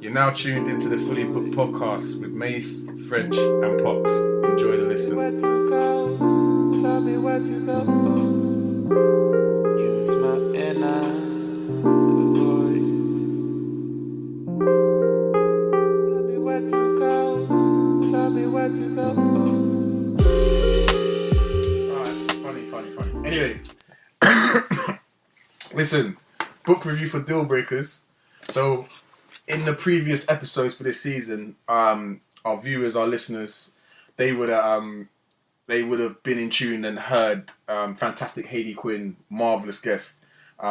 You're now tuned into the Fully Booked podcast with Mace, French, and Pox. Enjoy the listen. Where to go? Tell me where to go. Use my inner voice. Tell me where to go. Tell me where to go. Alright, funny. Anyway, listen, book review for Deal Breakers. So, in the previous episodes for this season, our viewers, our listeners, they would have been in tune and heard fantastic Hayley Quinn, marvelous guest,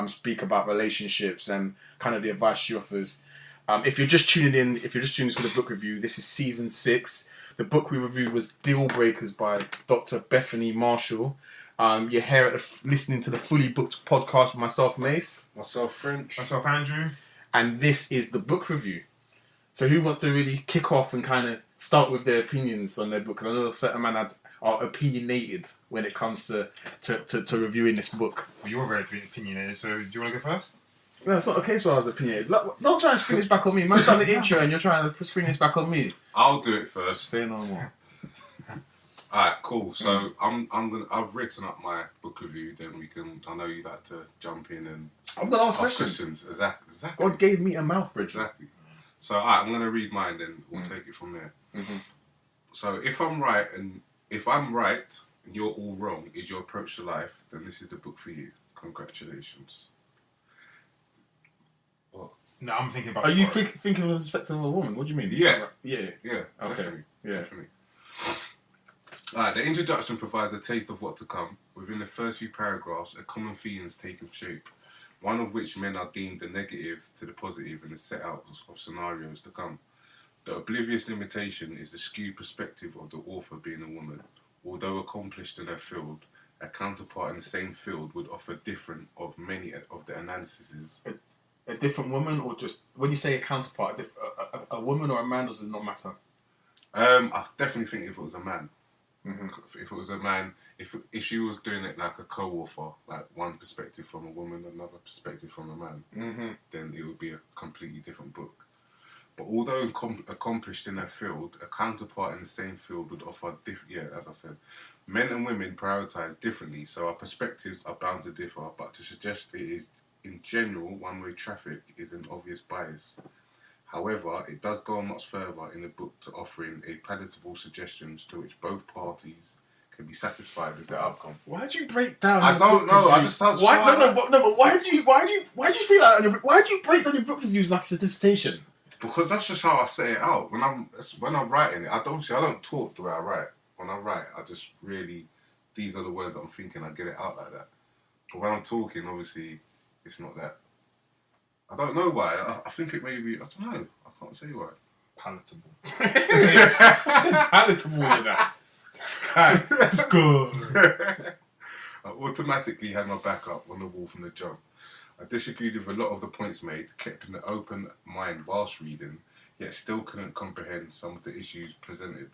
speak about relationships and kind of the advice she offers. If you're just tuning in for the book review, this is season 6. The book we reviewed was Deal Breakers by Dr. Bethany Marshall. You're here listening to the Fully Booked podcast with myself, Mace. Myself, French. Myself, Andrew. And this is the book review. So who wants to really kick off and kind of start with their opinions on their book? Because I know certain men are opinionated when it comes to reviewing this book. Well, you're very opinionated, so do you want to go first? No, it's not a case where I was opinionated. Don't try and spring this back on me. Man's done the intro and you're trying to spring this back on me. I'll do it first. Say no more. Alright, cool. So I've written up my book review. Then we can. I know you like to jump in and I'm gonna ask questions. Exactly. God gave me a mouth, bridge. Exactly. So alright, I'm gonna read mine. Then we'll take it from there. Mm-hmm. So if I'm right and you're all wrong is your approach to life, then this is the book for you. Congratulations. What? No, I'm thinking about. Are you thinking from the perspective of a woman? What do you mean? Yeah. Yeah. Yeah. Okay. Definitely. Yeah. Definitely. Alright, the introduction provides a taste of what to come. Within the first few paragraphs, a common theme has taken shape, one of which men are deemed the negative to the positive in the set out of scenarios to come. The oblivious limitation is the skewed perspective of the author being a woman. Although accomplished in her field, a counterpart in the same field would offer different of many of the analyses. A different woman, or just when you say a counterpart, a woman or a man, does it not matter? I definitely think if it was a man. Mm-hmm. If it was a man, if she was doing it like a co-author, like one perspective from a woman, another perspective from a man, then it would be a completely different book. But although accomplished in her field, a counterpart in the same field would offer as I said, men and women prioritise differently, so our perspectives are bound to differ, but to suggest it is in general one-way traffic is an obvious bias. However, it does go much further in the book to offering a palatable suggestions to which both parties can be satisfied with the outcome. Why do you break down? I don't know. I just sounds why? But why do you feel like? Why do you break down your book reviews like it's a dissertation? Because that's just how I say it out. When I'm writing it, I don't talk the way I write. When I write, I just really, these are the words I'm thinking. I get it out like that. But when I'm talking, obviously, it's not that. I don't know why. I think it may be. I don't know. I can't say why. Palatable. Palatable with that. That's good. I automatically had my back up on the wall from the jump. I disagreed with a lot of the points made, kept an open mind whilst reading, yet still couldn't comprehend some of the issues presented.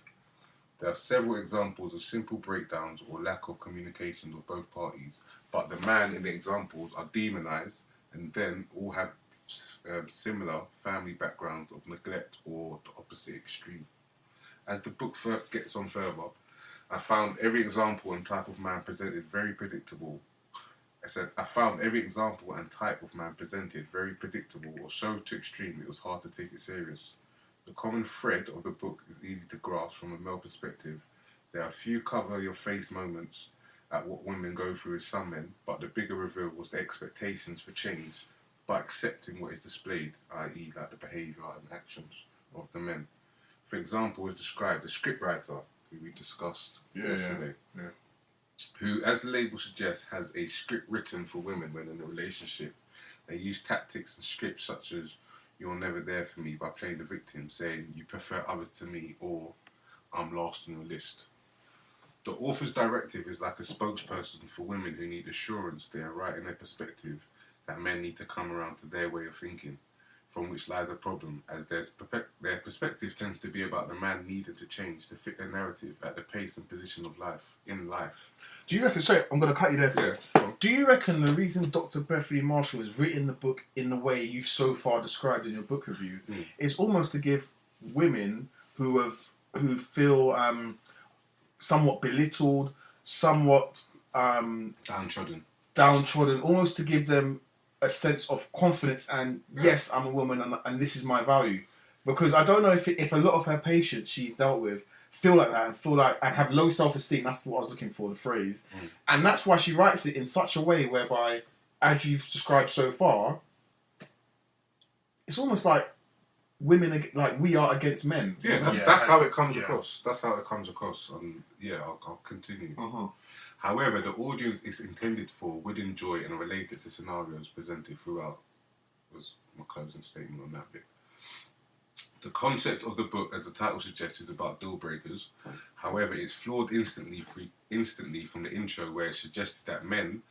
There are several examples of simple breakdowns or lack of communication of both parties, but the man in the examples are demonised and then all have similar family backgrounds of neglect or the opposite extreme. As the book gets on further, I found every example and type of man presented very predictable. I found every example and type of man presented very predictable or so to extreme it was hard to take it serious. The common thread of the book is easy to grasp from a male perspective. There are few cover-your-face moments at what women go through with some men, but the bigger reveal was the expectations for change by accepting what is displayed, i.e. like the behaviour and actions of the men. For example, is described the scriptwriter, who we discussed yesterday, who, as the label suggests, has a script written for women when in a relationship. They use tactics and scripts such as "you're never there for me" by playing the victim, saying "you prefer others to me" or "I'm last on your list." The author's directive is like a spokesperson for women who need assurance they are right in their perspective, that men need to come around to their way of thinking. from which lies a problem, as their perspective tends to be about the man needing to change to fit their narrative at the pace and position of life in life. Do you reckon? Sorry, I'm going to cut you there. Yeah. Do you reckon the reason Dr. Bethany Marshall has written the book in the way you've so far described in your book review is almost to give women who feel somewhat belittled, somewhat downtrodden, almost to give them a sense of confidence and yes, I'm a woman and this is my value. Because I don't know if a lot of her patients she's dealt with feel like that and have low self-esteem. That's what I was looking for, the phrase. And that's why she writes it in such a way whereby, as you've described so far, it's almost like women, like we are against men. Yeah, that's how it comes across. That's how it comes across. I'll continue. However, the audience it's intended for would enjoy and relate it to scenarios presented throughout. Was my closing statement on that bit. The concept of the book, as the title suggests, is about deal breakers. However, it's flawed instantly from the intro, where it suggested that the man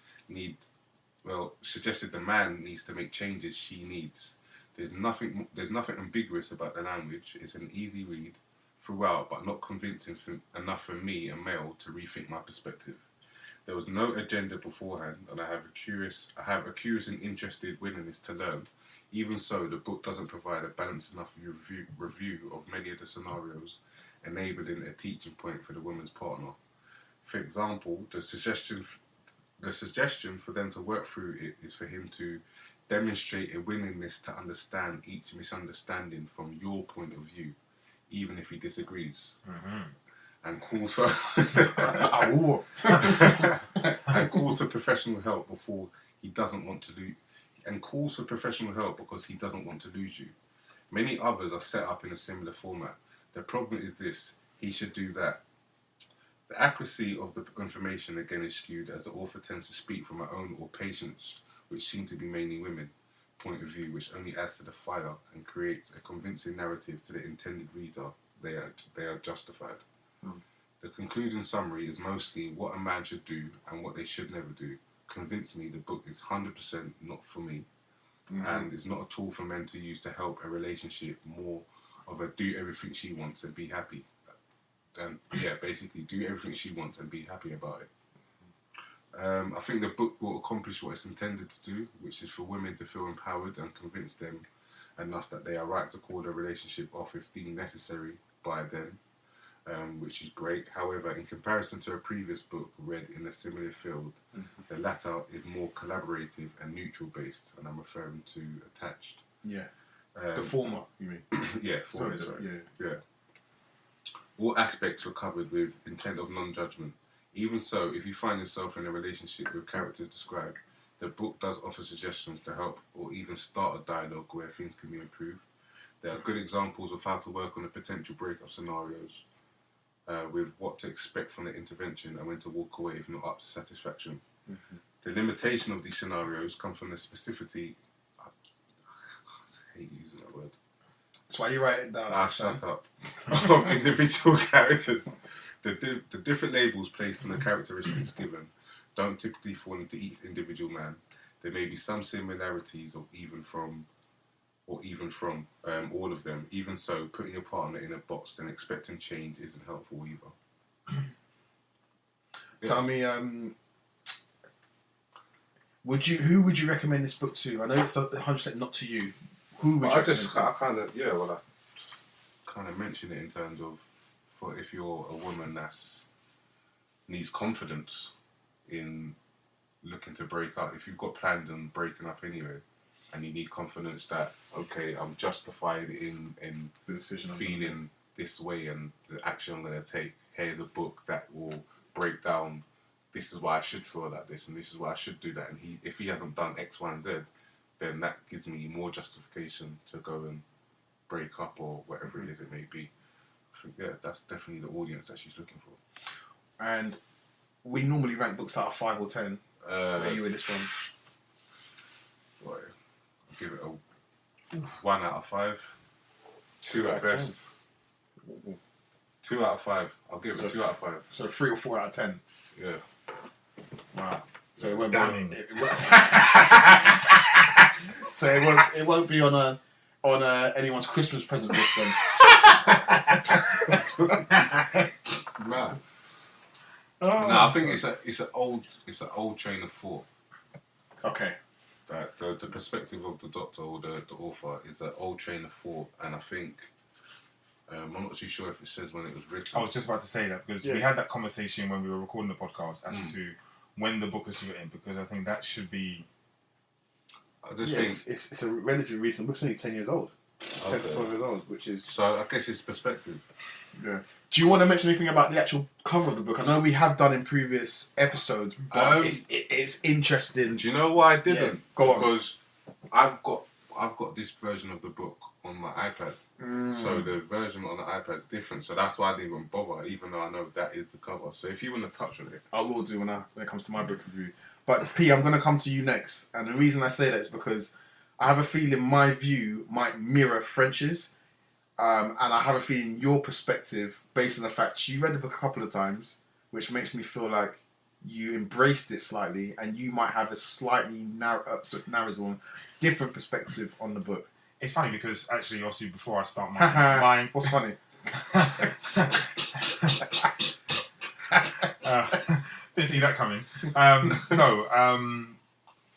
needs to make changes she needs. There's nothing ambiguous about the language. It's an easy read throughout, but not convincing enough for me, a male, to rethink my perspective. There was no agenda beforehand, and I have a curious and interested willingness to learn. Even so, the book doesn't provide a balanced enough review of many of the scenarios, enabling a teaching point for the woman's partner. For example, the suggestion for them to work through it is for him to demonstrate a willingness to understand each misunderstanding from your point of view, even if he disagrees. And calls for professional help before he doesn't want to lose. And calls for professional help because he doesn't want to lose you. Many others are set up in a similar format. The problem is this: he should do that. The accuracy of the information again is skewed, as the author tends to speak from her own or patients, which seem to be mainly women, point of view, which only adds to the fire and creates a convincing narrative to the intended reader. They are justified. The concluding summary is mostly what a man should do and what they should never do. Convince me the book is 100% not for me, and is not a tool for men to use to help a relationship, more of a do everything she wants and be happy. And basically do everything she wants and be happy about it. I think the book will accomplish what it's intended to do, which is for women to feel empowered and convince them enough that they are right to call their relationship off if deemed necessary by them, which is great. However, in comparison to a previous book read in a similar field, the latter is more collaborative and neutral based, and I'm referring to Attached. The former, you mean? Former, sorry. All aspects were covered with intent of non-judgment. Even so, if you find yourself in a relationship with characters described, the book does offer suggestions to help or even start a dialogue where things can be improved. There are good examples of how to work on the potential breakup scenarios, with what to expect from the intervention and when to walk away if not up to satisfaction. The limitation of these scenarios come from the specificity. I hate using that word. That's why you write it down. Shut up. Of individual characters. The different labels placed on the characteristics given don't typically fall into each individual man. There may be some similarities or even from all of them. Even so, putting your partner in a box and expecting change isn't helpful either. Tell me, who would you recommend this book to? I know it's 100% not to you. Who would you recommend? I kind of mentioned it in terms of, for if you're a woman that needs confidence in looking to break up, if you've got planned on breaking up anyway, and you need confidence that, okay, I'm justified in The decision feeling this way and the action I'm going to take. Here's a book that will break down, this is why I should feel like this and this is why I should do that. And if he hasn't done X, Y, and Z, then that gives me more justification to go and break up or whatever it is it may be. I think, that's definitely the audience that she's looking for. And we normally rank books out of 5 or 10. Where are you with this one? I'll give it a 1 out of 5. 2 at best. 2 out of 5. I'll give it a 2 out of 5. So 3 or 4 out of 10. Yeah. Wow. So it won't Damning. So it won't be on on anyone's Christmas present list then? Nah. Oh, No, I think it's an old train of thought. Okay. That the perspective of the Doctor or the author is an old train of thought, and I think I'm not too sure if it says when it was written. I was just about to say that because we had that conversation when we were recording the podcast as to when the book was written, because I think that should be. I just think it's a relatively recent book. It's only 10 years old. 10 to 12 years old, which is... So I guess it's perspective. Yeah. Do you want to mention anything about the actual cover of the book? I know we have done in previous episodes, but it's interesting. Do you know why I didn't? Yeah. Go on. Because I've got this version of the book on my iPad. So the version on the iPad is different. So that's why I didn't even bother, even though I know that is the cover. So if you want to touch on it, I will do when it comes to my book review. But P, I'm going to come to you next, and the reason I say that is because I have a feeling my view might mirror French's, and I have a feeling your perspective, based on the fact you read the book a couple of times, which makes me feel like you embraced it slightly, and you might have a slightly different perspective on the book. It's funny because actually, obviously, before I start mine, What's funny? Didn't see that coming.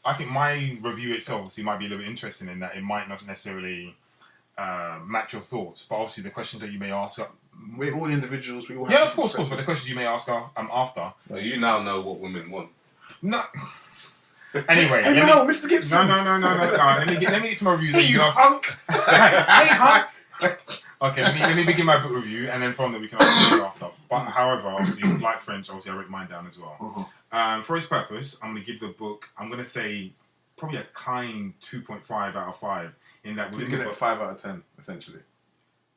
I think my review itself obviously might be a little bit interesting in that it might not necessarily match your thoughts, but obviously the questions that you may ask. We're all individuals. We all have of course. But the questions you may ask after. well, you now know what women want. No. Anyway, Hey, no, Mr. Gibson. No. Let me get to my review. Hey, you punk. Hey, hunk. Okay, let me begin my book review, and then from there we can answer after. But however, obviously, like French, obviously I wrote mine down as well. For its purpose, I'm going to give the book, I'm going to say probably a kind 2.5 out of 5. In that So you give it 5 out of 10, essentially.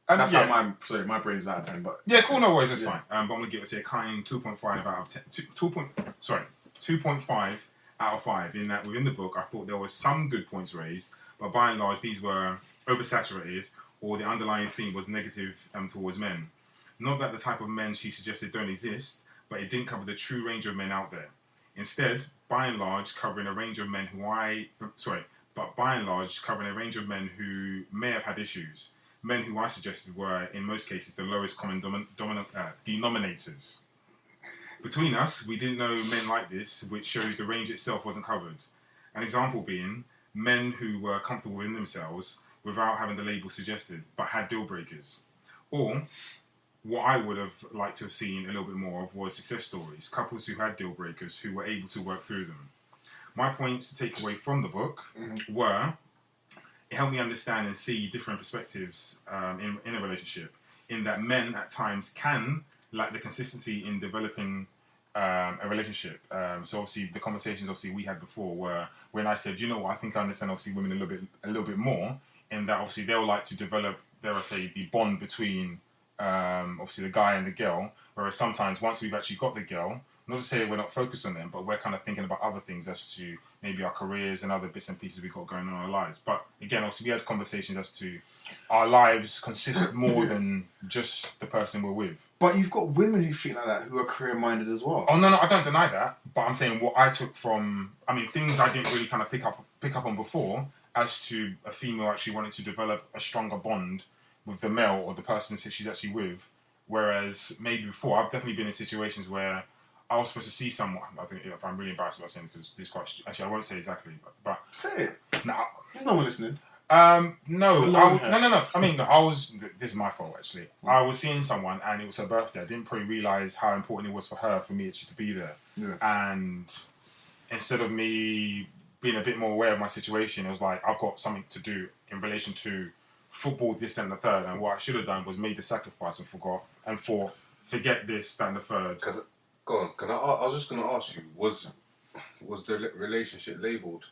That's how my brain's out of 10, but... Yeah, cool, no worries, that's fine. But I'm going to give it, a kind 2.5 out of 10. 2.5 out of 5, in that within the book, I thought there were some good points raised, but by and large, these were oversaturated, or the underlying theme was negative towards men. Not that the type of men she suggested don't exist, but it didn't cover the true range of men out there. Instead, by and large, covering a range of men who may have had issues. Men who I suggested were, in most cases, the lowest common denominators. Between us, we didn't know men like this, which shows the range itself wasn't covered. An example being, men who were comfortable within themselves without having the label suggested, but had deal breakers. Or, what I would have liked to have seen a little bit more of was success stories, couples who had deal breakers who were able to work through them. My points to take away from the book were, it helped me understand and see different perspectives in a relationship, in that men at times can lack the consistency in developing a relationship. So obviously the conversations we had before were when I said, you know what, I think I understand obviously women a little bit more, in that obviously they'll like to develop, dare I say, the bond between obviously the guy and the girl, whereas sometimes once we've actually got the girl, not to say we're not focused on them, but we're kind of thinking about other things as to maybe our careers and other bits and pieces we've got going on in our lives. But again, also we had conversations as to our lives consist more than just the person we're with. But you've got women who feel like that, who are career-minded as well. Oh, no, I don't deny that. But I'm saying what I took from, things I didn't really kind of pick up on before, as to a female actually wanting to develop a stronger bond with the male or the person she's actually with. Whereas maybe before, I've definitely been in situations where I was supposed to see someone. I think if I'm really embarrassed about saying this, because this is quite... Actually, I won't say exactly, but... Say it. No. There's no one listening. No. No. This is my fault, actually. I was seeing someone, and it was her birthday. I didn't probably realise how important it was for me actually to be there. Yeah. And instead of me being a bit more aware of my situation, it was like, I've got something to do in relation to football, this, and the third. And what I should have done was made the sacrifice and forget this, that, and the third. Go on. I was just going to ask you, was the relationship labelled?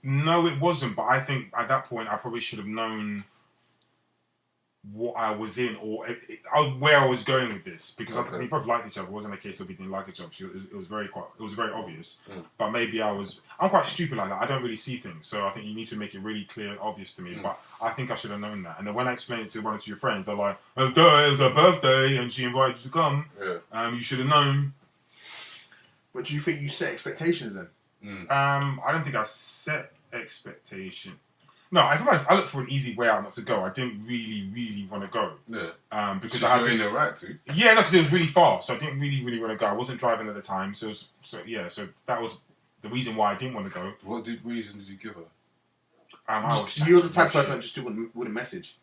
No, it wasn't. But I think at that point, I probably should have known what I was in or where I was going with this, because we both liked each other. It wasn't a case of we didn't like each other. It was very obvious. But maybe I'm quite stupid like that. I don't really see things, so I think you need to make it really clear and obvious to me. But I think I should have known that. And then when I explained it to one or two of your friends, they're like, "Oh, duh, it was her birthday, and she invited you to come. Yeah. You should have known." But do you think you set expectations then? I don't think I set expectation. No, if I'm honest, I looked for an easy way out not to go. I didn't really want to go. Yeah. Because She's I had in to. the right to. Yeah, no, because it was really far, so I didn't really want to go. I wasn't driving at the time, so so that was the reason why I didn't want to go. What reason did you give her? I was You're the type of person that just wouldn't message.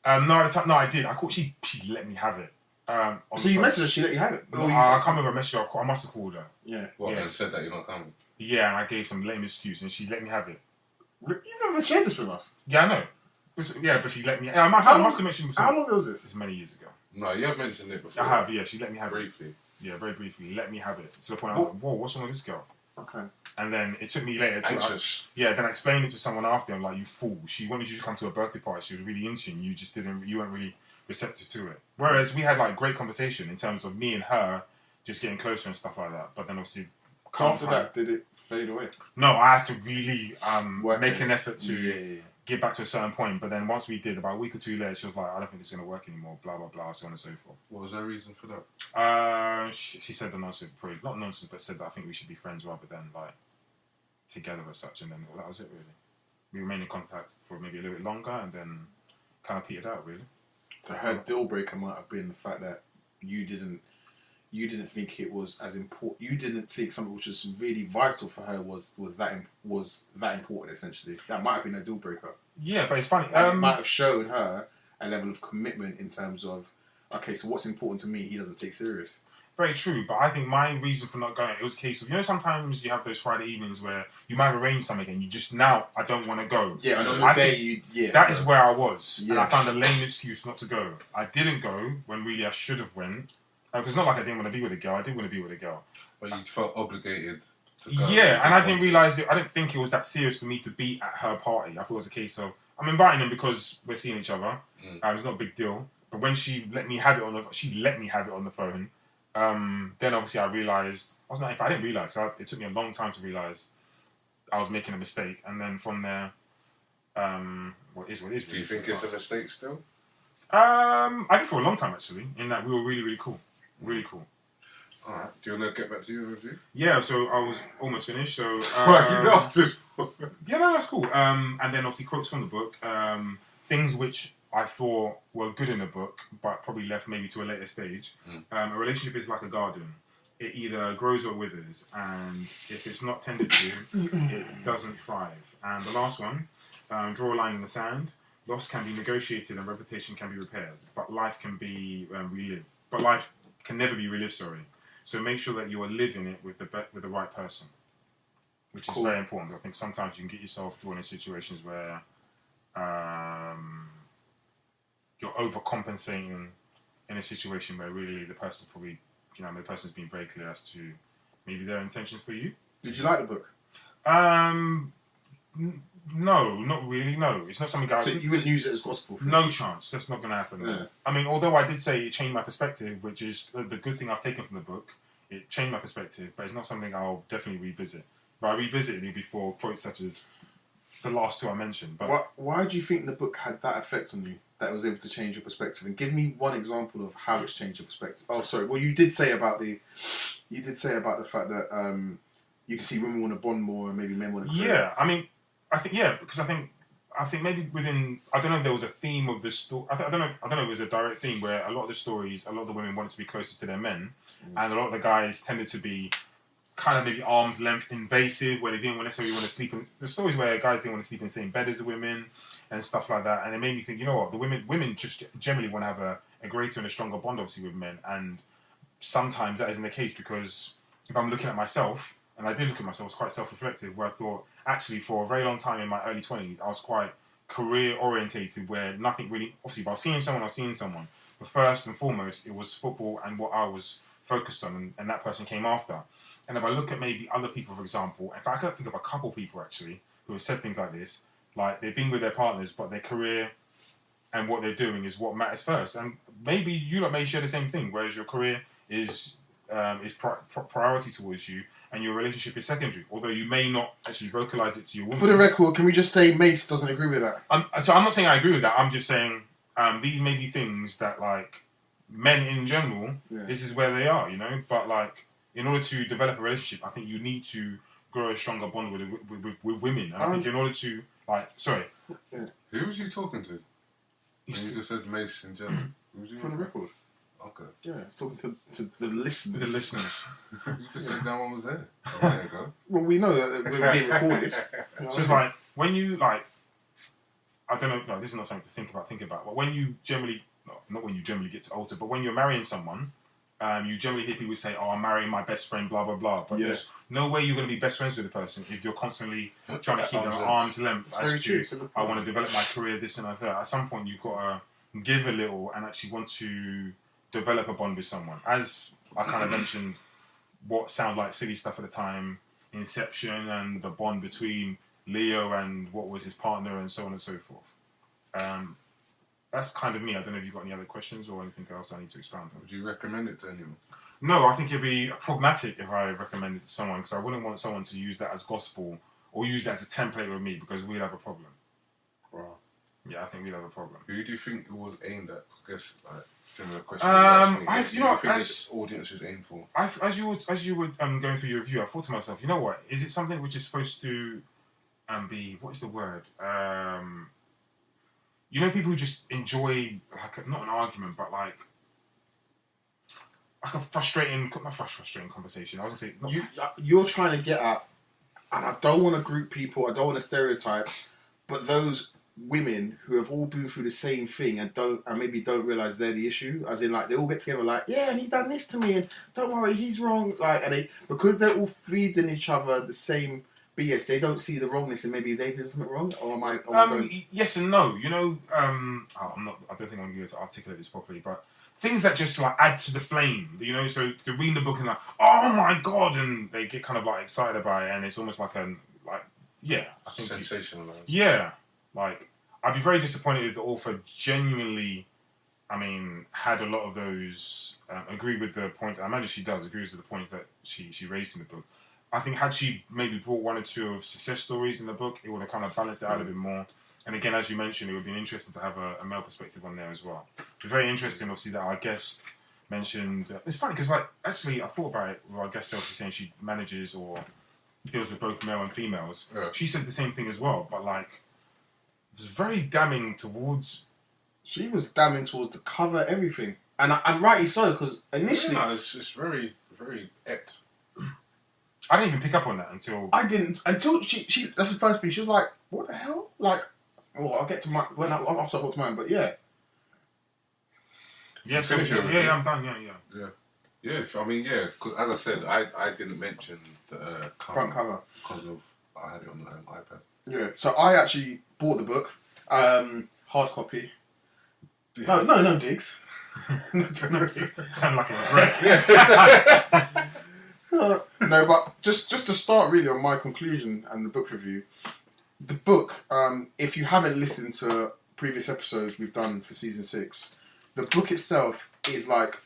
No, at the time, no, I did. I called. She let me have it. So you messaged her, she let you have it? I can't remember a message. I must have called her. Yeah. What, and said that you're not coming? Yeah, and I gave some lame excuse, and she let me have it. You never shared this with us. Yeah, I know. But she let me. I must have mentioned. How long ago was this? This is many years ago. No, you have mentioned it before. I have. Yeah, she let me have briefly. it. Yeah, very briefly. Let me have it to the point I was like, "Whoa, what's wrong with this girl?" Okay. And then it took me later to Anxious. then I explained it to someone after. I'm like, "You fool! She wanted you to come to a birthday party. She was really into you. And you just didn't. You weren't really receptive to it." Whereas we had like great conversation in terms of me and her just getting closer and stuff like that. But then obviously, So after that, did it fade away? No, I had to really make an effort to Yeah. get back to a certain point. But then once we did, about a week or two later, she was like, "I don't think it's going to work anymore." Blah blah blah, so on and so forth. What was her reason for that? She said the nonsense, probably not nonsense, but said that I think we should be friends rather than like together as such. And then that was it really. We remained in contact for maybe a little bit longer, and then kind of petered out really. So her deal breaker might have been the fact that you didn't think it was as important. You didn't think something which was really vital for her was that important. Essentially, that might have been a deal breaker. Yeah, but it's funny. And it might have shown her a level of commitment in terms of, okay, so what's important to me, he doesn't take serious. Very true, but I think my reason for not going, it was a case of, sometimes you have those Friday evenings where you might have arranged something and you just, now, I don't want to go. Yeah, and on the day that is where I was, and I found a lame excuse not to go. I didn't go when really I should have went, because it's not like I didn't want to be with a girl, I did want to be with a girl. But you felt obligated to go. Yeah, and I didn't realise it, I didn't think it was that serious for me to be at her party. I thought it was a case of, I'm inviting them because we're seeing each other, it's not a big deal, but when she let me have it on the phone, then obviously I realised, I didn't realise, it took me a long time to realise I was making a mistake, and then from there, what is. Do you think it's a mistake still? I did for a long time actually, in that we were really, really cool. Really cool. Alright, do you want to get back to your review? Yeah, so I was almost finished, so... Yeah, no, that's cool. And then obviously quotes from the book, things which I thought were good in the book, but probably left maybe to a later stage. A relationship is like a garden. It either grows or withers, and if it's not tended to, it doesn't thrive. And the last one, draw a line in the sand. Loss can be negotiated and reputation can be repaired, but life can be relived. But life can never be relived, sorry. So make sure that you are living it with the right person, which is very important. I think sometimes you can get yourself drawn in situations where you're overcompensating in a situation where really the person's probably, the person's been very clear as to maybe their intentions for you. Did you like the book? No, not really. No, it's not something. So you wouldn't use it as gospel? No chance. That's not going to happen. Yeah. I mean, although I did say it changed my perspective, which is the good thing I've taken from the book. It changed my perspective, but it's not something I'll definitely revisit. But I revisited it before quotes such as the last two I mentioned. But why do you think the book had that effect on you? That it was able to change your perspective? And give me one example of how it's changed your perspective. Oh, sorry. Well, you did say about the fact that you can see women want to bond more and maybe men want to. Yeah, I mean, because I think maybe within, I don't know if there was a theme of the story. I don't know if it was a direct theme where a lot of the stories, a lot of the women wanted to be closer to their men, and a lot of the guys tended to be kind of maybe arm's length invasive, where they didn't necessarily want to sleep in. The stories where guys didn't want to sleep in the same bed as the women and stuff like that, and it made me think, you know what, the women just generally want to have a greater and a stronger bond, obviously, with men, and sometimes that isn't the case, because if I'm looking at myself, and I did look at myself, I was quite self-reflective, where I thought, actually, for a very long time in my early 20s, I was quite career-orientated, where nothing really... Obviously, if I was seeing someone. But first and foremost, it was football and what I was focused on, and that person came after. And if I look at maybe other people, for example, in fact, I can think of a couple people, actually, who have said things like this, like they've been with their partners, but their career and what they're doing is what matters first. And maybe you lot may share the same thing, whereas your career is priority towards you, and your relationship is secondary, although you may not actually vocalise it to your woman. For the record, can we just say Mace doesn't agree with that? So I'm not saying I agree with that, I'm just saying these may be things that, like, men in general, this is where they are, but, like, in order to develop a relationship, I think you need to grow a stronger bond with women. And I think in order to Like, sorry. Who was you talking to? You just said Mace in general. Who was you For the record. Okay. Yeah, I was talking to the listeners. The listeners. You just said no one was there. There you go. Well, we know that we're being recorded. So it's like, when you, like, I don't know, no, this is not something to think about, but when you generally, not when you generally get to alter, but when you're marrying someone, you generally hear people say, oh, I'm marrying my best friend, blah, blah, blah. But there's no way you're going to be best friends with the person if you're constantly trying to keep an arm's length as to, I want to develop my career, this and that. At some point, you've got to give a little and actually want to develop a bond with someone. As I kind of mentioned, what sounded like silly stuff at the time, Inception and the bond between Leo and what was his partner and so on and so forth. That's kind of me. I don't know if you've got any other questions or anything else I need to expound on. Would you recommend it to anyone? No, I think it'd be problematic if I recommend it to someone, because I wouldn't want someone to use that as gospel or use that as a template with me, because we'd have a problem. Wow. Yeah, I think we'd have a problem. Who do you think it was aimed at? I guess like similar question. Who do you think this audience is aimed for? As you were going through your review, I thought to myself, you know what? Is it something which is supposed to be, what is the word? You know, people who just enjoy, like, not an argument, but like a frustrating conversation. I was gonna say You're trying to get at, and I don't want to group people, I don't want to stereotype, but those women who have all been through the same thing and maybe don't realise they're the issue, as in, like, they all get together like, yeah, and he done this to me, and don't worry, he's wrong, like, and because they're all feeding each other the same BS, they don't see the wrongness, and maybe they've done something wrong, or am I going... Yes and no. You know, I don't think I'm going to be able to articulate this properly, but things that just, like, add to the flame, you know, so they're reading the book and like, oh my god, and they get kind of, like, excited about it, and it's almost like I think... Sensational. Yeah. Like, I'd be very disappointed if the author genuinely, had a lot of those, agree with the points, I imagine she does, agrees with the points that she raised in the book. I think had she maybe brought one or two of success stories in the book, it would have kind of balanced it out a bit more. And again, as you mentioned, it would be interesting to have a male perspective on there as well. It's very interesting, obviously, that our guest mentioned... it's funny, because, like, actually, I thought about it with our guest obviously saying she manages or deals with both male and females. Yeah. She said the same thing as well, but, like, it was very damning towards... She was damning towards the cover, everything. And rightly so, because initially... No, it's just very, very apt. I didn't even pick up on that until... I didn't. Until she that's the first thing. She was like, what the hell? Like, well, I'll get to my... after I got to mine, but yeah. Yeah, so I'm done, yeah. Yeah, because as I said, I didn't mention the front cover. Because of... I had it on the iPad. Yeah, so I actually bought the book, hard copy. Yeah. No digs. no digs. Sound like a regret. No, but just to start really on my conclusion and the book review, the book, if you haven't listened to previous episodes we've done for season 6, the book itself is like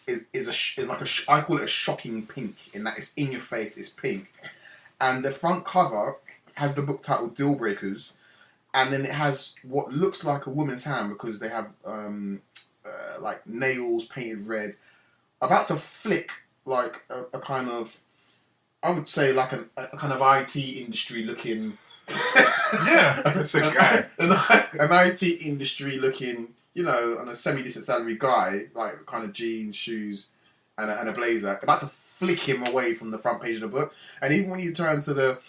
I call it a shocking pink, in that it's in your face, it's pink, and the front cover has the book title Deal Breakers, and then it has what looks like a woman's hand because they have like nails painted red, about to flick like a kind of, I would say, like a kind of IT industry looking. Yeah, that's a guy. An IT industry looking, you know, on a semi-decent salary guy, like kind of jeans, shoes, and a blazer, about to flick him away from the front page of the book. And even when you turn to the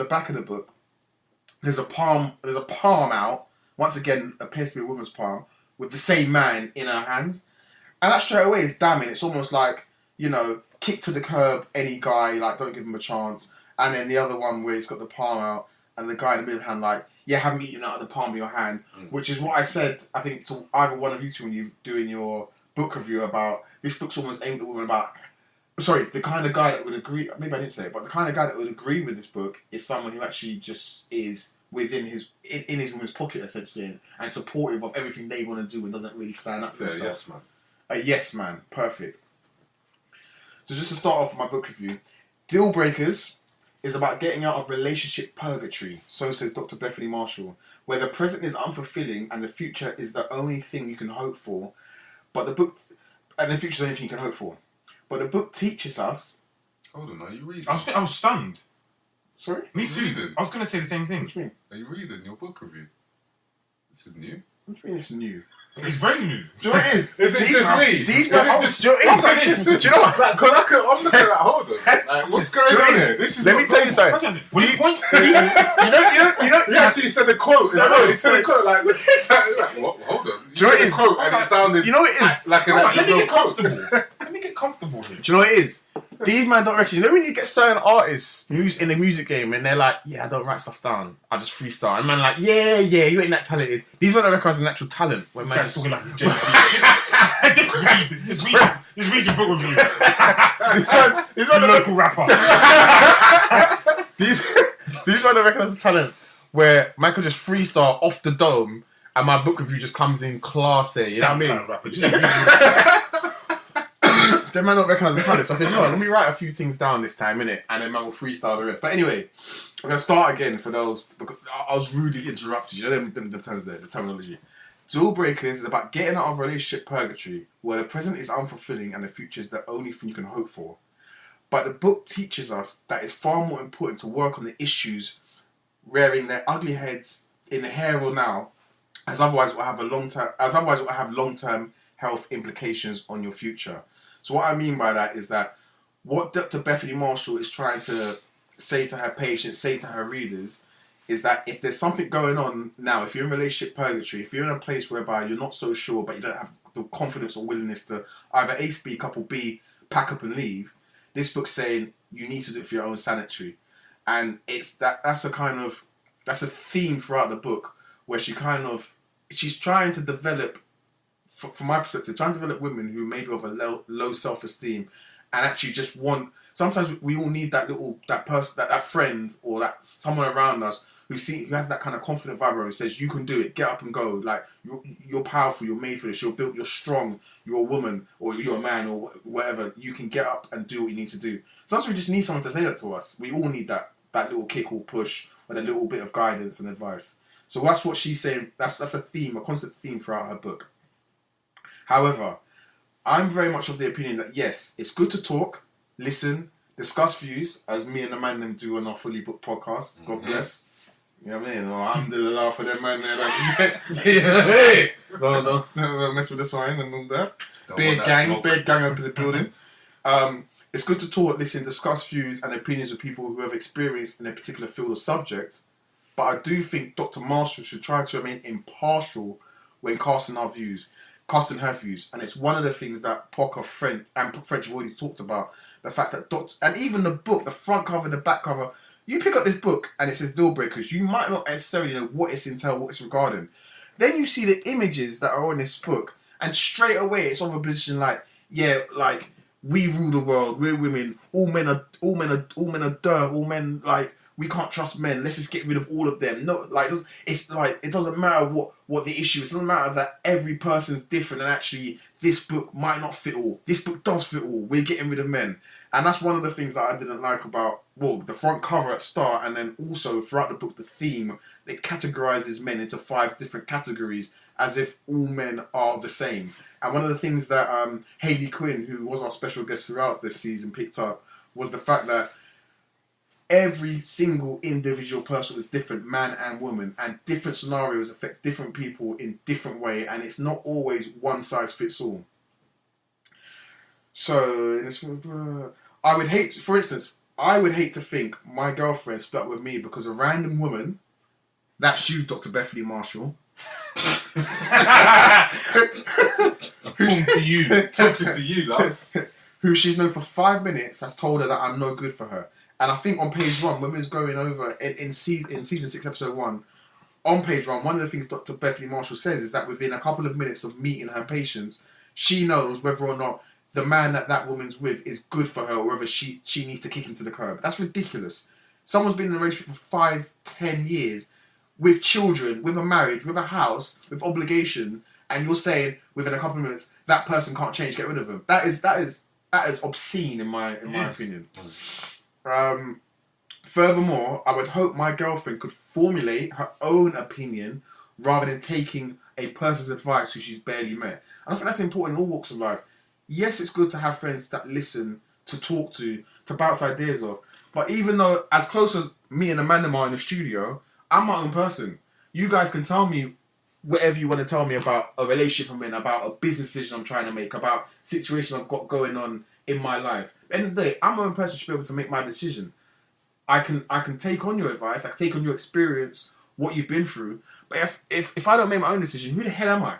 back of the book, there's a palm out. Once again, appears to be a woman's palm with the same man in her hand, and that straight away is damning. It's almost like, you know, kick to the curb any guy, like, don't give him a chance. And then the other one where it's got the palm out and the guy in the middle hand, like, yeah, haven't eaten out of the palm of your hand, which is what I said, I think, to either one of you two when you doing your book review about this book's almost aimed at women about. Sorry, the kind of guy that would agree. Maybe I didn't say it, but the kind of guy that would agree with this book is someone who actually just is within his in his woman's pocket essentially, and supportive of everything they want to do and doesn't really stand up for himself. Yes man. A yes man, perfect. So just to start off with my book review, Deal Breakers is about getting out of relationship purgatory. So says Dr. Bethany Marshall, where the present is unfulfilling and the future is the only thing you can hope for. But the book, and the future is the only thing you can hope for. But the book teaches us. Hold on, are you reading? I was stunned. Sorry? Me too. Reading. I was going to say the same thing. What do you mean? Are you reading your book review? This is new. What do you mean it's new? It's very new. Do you know what it is? Is it These just man- me? These Is man- it oh, just- do you know what it is? Do you know what? Like, cause I'm looking like, hold on. Like, what's going Do you know on what it here? is? This is Let not me tell you normal. something. Bullet points? You know. He actually said the quote as well. He said the quote like, look at that. Like, what? Hold on. Do you know what it said is? the quote and it sounded You know what it is? like an Let actual me get real quote. comfortable. Let me get comfortable here. Do you know what it is? These man don't reckon. You know when you get certain artists in the music game and they're like, yeah, I don't write stuff down. I just freestyle. And man like, yeah, you ain't that talented. These men don't recognise the natural talent. When This man guy's just, talking like he's Gen Z. Just read your book with me. these man don't Local rapper. these men don't recognise the talent where man can just freestyle off the dome and my book review just comes in classy. You know what I mean? Kind of rapper. Just read Then man don't recognise the talent. So I said, no, let me write a few things down this time, innit? And then man will freestyle the rest. But anyway, I'm going to start again for those, because I was rudely interrupted. You know the terms there, the terminology. Deal breakers is about getting out of relationship purgatory, where the present is unfulfilling and the future is the only thing you can hope for. But the book teaches us that it's far more important to work on the issues rearing their ugly heads in the here or now, as otherwise it will have long-term health implications on your future. So what I mean by that is that what Dr. Bethany Marshall is trying to say to her patients, say to her readers, is that if there's something going on now, if you're in relationship purgatory, if you're in a place whereby you're not so sure, but you don't have the confidence or willingness to either A, speak up, or B, pack up and leave, this book's saying you need to do it for your own sanity. And that's a theme throughout the book where she's trying to develop, from my perspective, trying to develop women who maybe have a low self-esteem and actually just want. Sometimes we all need that person, that friend, or that someone around us who has that kind of confident vibe who says you can do it, get up and go. Like you're powerful, you're made for this, you're built, you're strong, you're a woman or you're a man or whatever. You can get up and do what you need to do. Sometimes we just need someone to say that to us. We all need that little kick or push, or a little bit of guidance and advice. So that's what she's saying. That's a theme, a constant theme throughout her book. However, I'm very much of the opinion that yes, it's good to talk, listen, discuss views, as me and the man them do on our Fully Booked podcast. God bless. You know what I mean? Alhamdulillah for them man there. Like, don't mess with this wine and all that. Big gang up in the building. It's good to talk, listen, discuss views and opinions of people who have experience in a particular field or subject. But I do think Dr. Marshall should try to remain impartial when casting her views. And it's one of the things that Pocker French have already talked about. The fact that and even the book, the front cover, the back cover, you pick up this book and it says deal breakers, you might not necessarily know what it's what it's regarding. Then you see the images that are on this book, and straight away it's on a position like, yeah, like we rule the world, we're women, all men are dirt, all men, like we can't trust men, let's just get rid of all of them. No, like it's like it doesn't matter what the issue is. It doesn't matter that every person's different and actually this book might not fit all. This book does fit all. We're getting rid of men. And that's one of the things that I didn't like about, the front cover at start, and then also throughout the book, the theme, it categorizes men into 5 different categories as if all men are the same. And one of the things that Hayley Quinn, who was our special guest throughout this season, picked up was the fact that every single individual person is different, man and woman, and different scenarios affect different people in different way, and it's not always one size fits all. So, I would hate to think my girlfriend split up with me because a random woman, that's you, Dr. Bethany Marshall, talking to you, love. who she's known for 5 minutes, has told her that I'm no good for her. And I think on page 1, when we was going over in season 6, episode 1, on page 1, one of the things Dr. Bethany Marshall says is that within a couple of minutes of meeting her patients, she knows whether or not the man that woman's with is good for her, or whether she needs to kick him to the curb. That's ridiculous. Someone's been in a relationship for 5-10 years, with children, with a marriage, with a house, with obligation, and you're saying within a couple of minutes that person can't change, get rid of them. That is obscene in my opinion. Furthermore, I would hope my girlfriend could formulate her own opinion rather than taking a person's advice who she's barely met. And I think that's important in all walks of life. Yes, it's good to have friends that listen, to talk to bounce ideas off. But even though, as close as me and Amanda are in the studio, I'm my own person. You guys can tell me whatever you want to tell me about a relationship I'm in, about a business decision I'm trying to make, about situations I've got going on in my life. At the end of the day, I'm my own person, should be able to make my decision. I can take on your advice, I can take on your experience, what you've been through. But if I don't make my own decision, who the hell am I?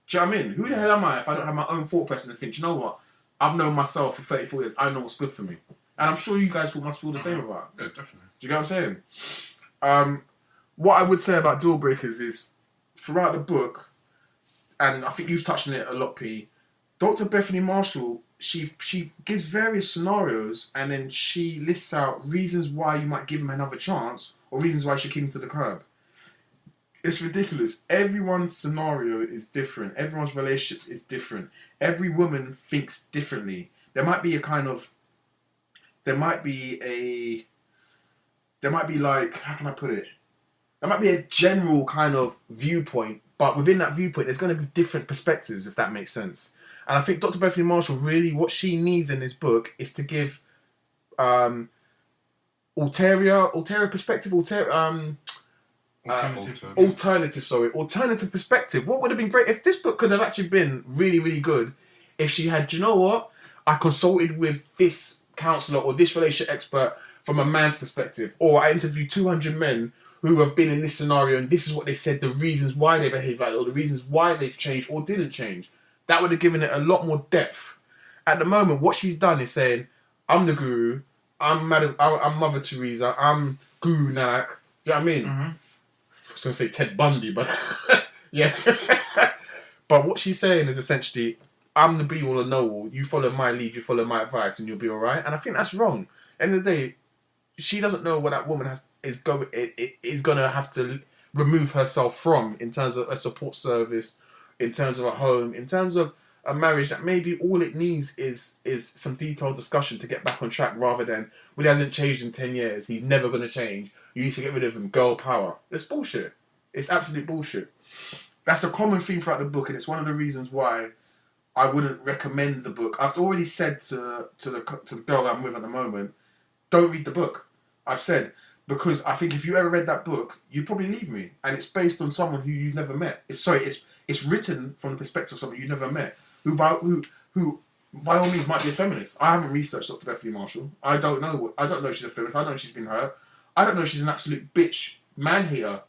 Do you know what I mean? Who the hell am I if I don't have my own thought process and think, you know what? I've known myself for 34 years. I know what's good for me. And I'm sure you guys must feel the same about it. Yeah, definitely. Do you get what I'm saying? What I would say about deal breakers is, throughout the book, and I think you've touched on it a lot, P, Dr. Bethany Marshall, she gives various scenarios and then she lists out reasons why you might give him another chance or reasons why you should keep him to the curb. It's ridiculous. Everyone's scenario is different. Everyone's relationship is different. Every woman thinks differently. There might be like, how can I put it? There might be a general kind of viewpoint, but within that viewpoint, there's going to be different perspectives, if that makes sense. And I think Dr. Bethany Marshall, really, what she needs in this book is to give alternative perspective. What would have been great if this book could have actually been really, really good if she had, do you know what? I consulted with this counsellor or this relationship expert from a man's perspective, or I interviewed 200 men who have been in this scenario and this is what they said, the reasons why they behaved like that, or the reasons why they've changed or didn't change. That would have given it a lot more depth. At the moment, what she's done is saying, I'm the guru, I'm Mother Teresa, I'm Guru Nanak. Do you know what I mean? Mm-hmm. I was going to say Ted Bundy, but yeah. But what she's saying is essentially, I'm the be all and know all. You follow my lead, you follow my advice, and you'll be all right. And I think that's wrong. End of the day, she doesn't know what that woman is going to have to remove herself from in terms of a support service, in terms of a home, in terms of a marriage that maybe all it needs is some detailed discussion to get back on track, rather than, well, he hasn't changed in 10 years, he's never going to change, you need to get rid of him, girl power. It's bullshit. It's absolute bullshit. That's a common theme throughout the book, and it's one of the reasons why I wouldn't recommend the book. I've already said to the girl I'm with at the moment, don't read the book. I've said, because I think if you ever read that book, you'd probably leave me. And it's based on someone who you've never met. It's written from the perspective of someone you've never met, who by all means might be a feminist. I haven't researched Dr. Bethany Marshall. I don't know if she's a feminist. I don't know if she's been hurt. I don't know if she's an absolute bitch man hater.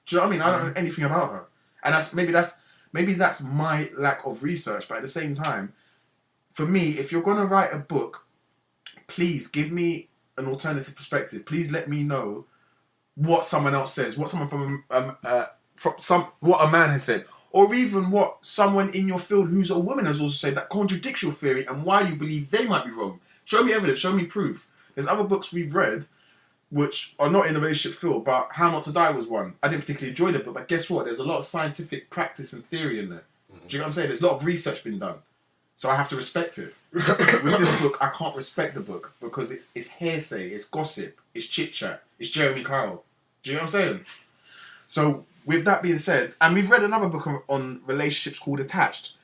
Do you know what I mean? I don't know anything about her. And maybe that's my lack of research. But at the same time, for me, if you're gonna write a book, please give me an alternative perspective. Please let me know what someone else says, what someone what a man has said, or even what someone in your field who's a woman has also said that contradicts your theory and why you believe they might be wrong. Show me evidence, show me proof. There's other books we've read which are not in the relationship field, but How Not to Die was one. I didn't particularly enjoy the book, but guess what? There's a lot of scientific practice and theory in there. Mm-hmm. Do you know what I'm saying? There's a lot of research been done. So I have to respect it. With this book, I can't respect the book because it's hearsay, it's gossip, it's chit-chat, it's Jeremy Kyle. Do you know what I'm saying? So with that being said, and we've read another book on relationships called Attached.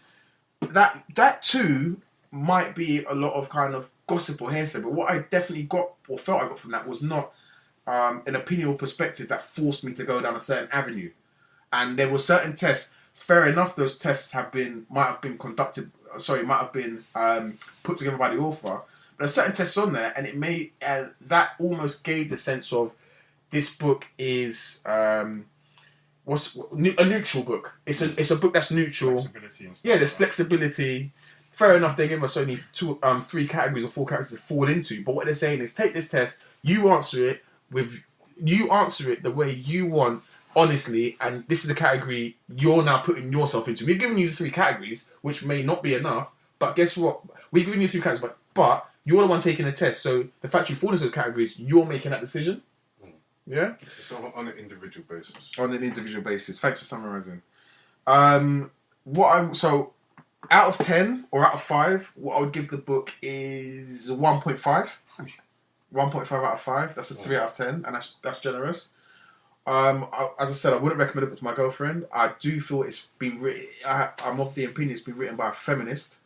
That too might be a lot of kind of gossip or hearsay, but what I definitely got or felt I got from that was not an opinion or perspective that forced me to go down a certain avenue. And there were certain tests. Fair enough, those tests might have been put together by the author. But there's certain tests on there, and that almost gave the sense of this book is a neutral book. It's a book that's neutral. Flexibility and stuff. Yeah, there's flexibility. Fair enough, they give us only 3 categories or 4 categories to fall into. But what they're saying is, take this test, you answer it the way you want, honestly, and this is the category you're now putting yourself into. We've given you the 3 categories, which may not be enough, but guess what? We've given you 3 categories, but you're the one taking the test. So the fact you fall into those categories, you're making that decision. Yeah? So on an individual basis. On an individual basis. Thanks for summarising. Out of 10 or out of 5, what I would give the book is 1.5. 1.5 out of 5. That's a 3 out of 10, and that's generous. As I said, I wouldn't recommend it to my girlfriend. I do feel it's been written. I'm of the opinion it's been written by a feminist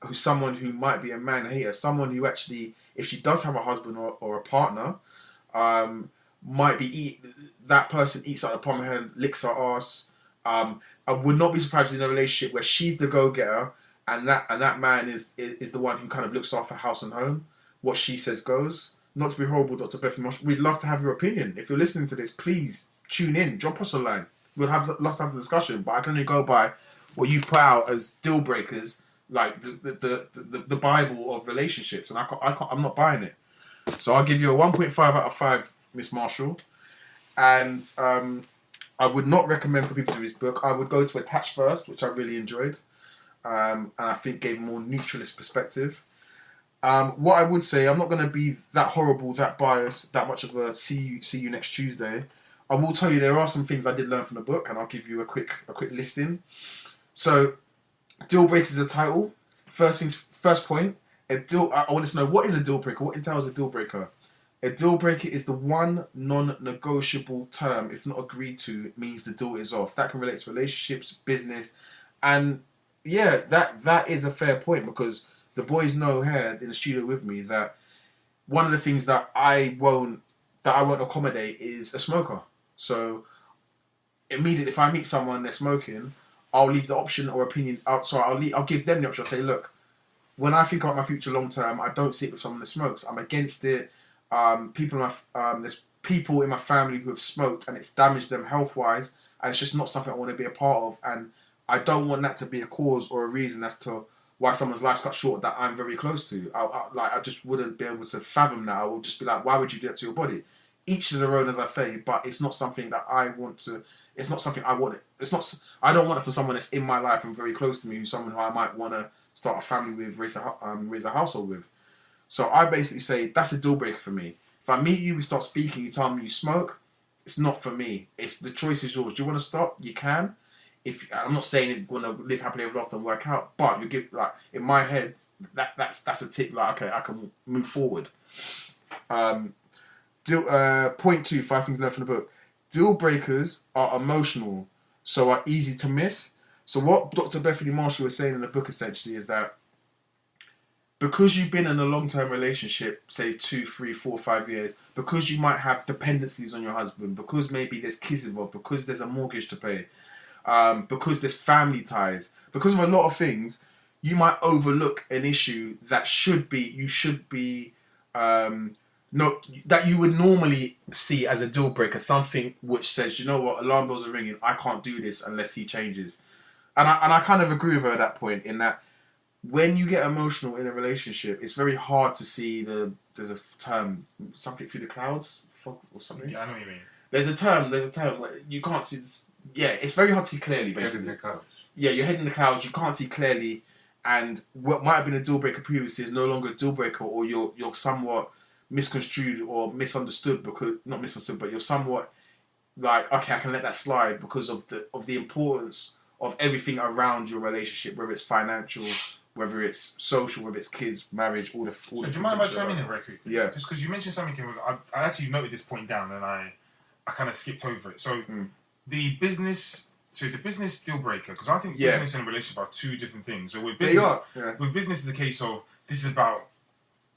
who's someone who might be a man hater, someone who actually, if she does have a husband or a partner, might be that person eats out the palm of her hand, licks her ass. I would not be surprised in a relationship where she's the go-getter and that man is the one who kind of looks after house and home. What she says goes. Not to be horrible, Dr. Bethany Marshall. We'd love to have your opinion. If you're listening to this, please tune in. Drop us a line. We'll love to have the discussion. But I can only go by what you've put out as deal breakers, like the Bible of relationships, and I'm not buying it. So I'll give you a 1.5 out of 5, Miss Marshall. And I would not recommend for people to read this book. I would go to Attached first, which I really enjoyed, and I think gave a more neutralist perspective. What I would say, I'm not going to be that horrible, that biased, that much of a see you next Tuesday. I will tell you there are some things I did learn from the book, and I'll give you a quick listing. So, deal breakers is the title. First point. I want to know, what is a deal breaker? What entails a deal breaker? A deal breaker is the one non-negotiable term, if not agreed to, it means the deal is off. That can relate to relationships, business, and yeah, that is a fair point, because the boys know here in the studio with me that one of the things that I won't accommodate is a smoker. So immediately, if I meet someone they're smoking, I'll leave the option or opinion out. So I'll give them the option. I'll say, look, when I think about my future long term, I don't sit with someone that smokes. I'm against it. There's people in my family who have smoked and it's damaged them health wise, and it's just not something I want to be a part of. And I don't want that to be a cause or a reason as to why someone's life's cut short that I'm very close to. I just wouldn't be able to fathom that. I would just be like, why would you do that to your body? Each to their own, as I say, but it's not something that I want to. It's not something I want. I don't want it for someone that's in my life and very close to me, who's someone who I might want to start a family with, raise a household with. So I basically say that's a deal breaker for me. If I meet you, we start speaking, you tell me you smoke, it's not for me. It's the choice is yours. Do you want to stop? You can. If I'm not saying you're gonna live happily ever after and work out, but you give, like, in my head, that's a tip. Like, okay, I can move forward. Point 2, 5 things learned from the book. Deal breakers are emotional, so are easy to miss. So what Dr. Bethany Marshall was saying in the book essentially is that because you've been in a long-term relationship, say 2, 3, 4, 5 years, because you might have dependencies on your husband, because maybe there's kids involved, because there's a mortgage to pay, because there's family ties, because of a lot of things, you might overlook an issue that that you would normally see as a deal breaker, something which says, you know what, alarm bells are ringing, I can't do this unless he changes. And I kind of agree with her at that point, in that when you get emotional in a relationship, it's very hard to see there's a term, something through the clouds, fog or something. Yeah, I know what you mean. There's a term where you can't see this. Yeah, it's very hard to see clearly, basically. Head in the clouds. Yeah, you're head in the clouds, you can't see clearly, and what might have been a deal breaker previously is no longer a deal breaker, or you're somewhat misconstrued or misunderstood, because not misunderstood, but you're somewhat like, okay, I can let that slide because of the importance of everything around your relationship, whether it's financial, whether it's social, whether it's kids, marriage, all the. So do you mind if I chime in very quickly? Yeah. Just because you mentioned something, I actually noted this point down and I kind of skipped over it. So the business deal breaker, because I think business and a relationship are two different things. So with business, with business is a case of, this is about,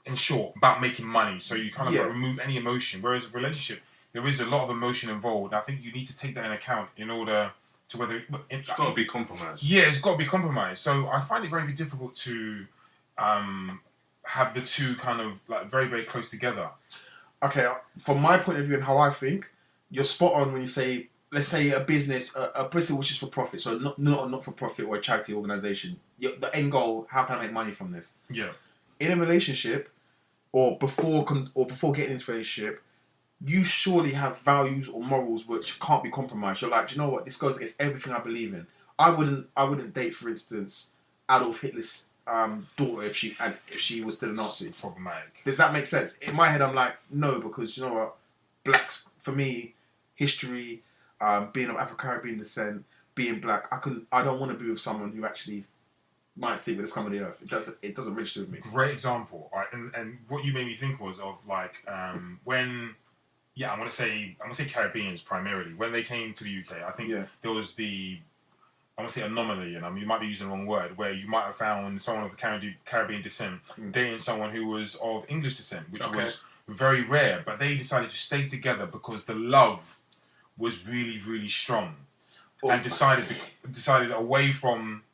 in short, about making money. So you kind of remove any emotion. Whereas a relationship, there is a lot of emotion involved. I think you need to take that in account in order to whether it's got to be compromised. Yeah, it's got to be compromised. So I find it very difficult to have the two kind of like very, very close together. Okay, from my point of view and how I think, you're spot on when you say, let's say a business which is for profit, so not a not-for-profit or a charity organisation. The end goal, how can I make money from this? Yeah. In a relationship, or before getting into a relationship, you surely have values or morals which can't be compromised. You're like, do you know what? This goes against everything I believe in. I wouldn't date, for instance, Adolf Hitler's daughter if she was still a Nazi. Problematic. Does that make sense? In my head, I'm like, no, because you know what? Blacks, for me, history, being of Afro-Caribbean descent, being black, I don't want to be with someone who actually might think that it's coming to the earth. It doesn't register with me. Great example. Right? And what you made me think was of like when. Yeah, I'm gonna say Caribbeans primarily. When they came to the UK, I think there was the I want to say anomaly, and you might be using the wrong word, where you might have found someone of the Caribbean descent dating someone who was of English descent, which was very rare. But they decided to stay together because the love was really, really strong, and decided away from.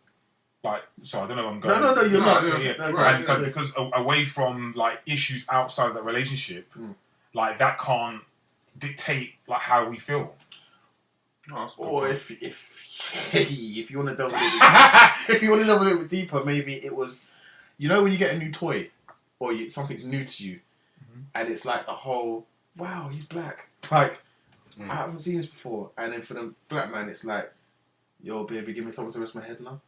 Like, so I don't know if I'm going. No, you're not. And so because away from like issues outside of that relationship, like that can't dictate like how we feel. Or if you want to delve a little bit deeper, maybe it was, you know, when you get a new toy or something's new to you, and it's like the whole, wow, he's black. Like, I haven't seen this before, and then for the black man, it's like, yo, baby, give me something to rest my head now.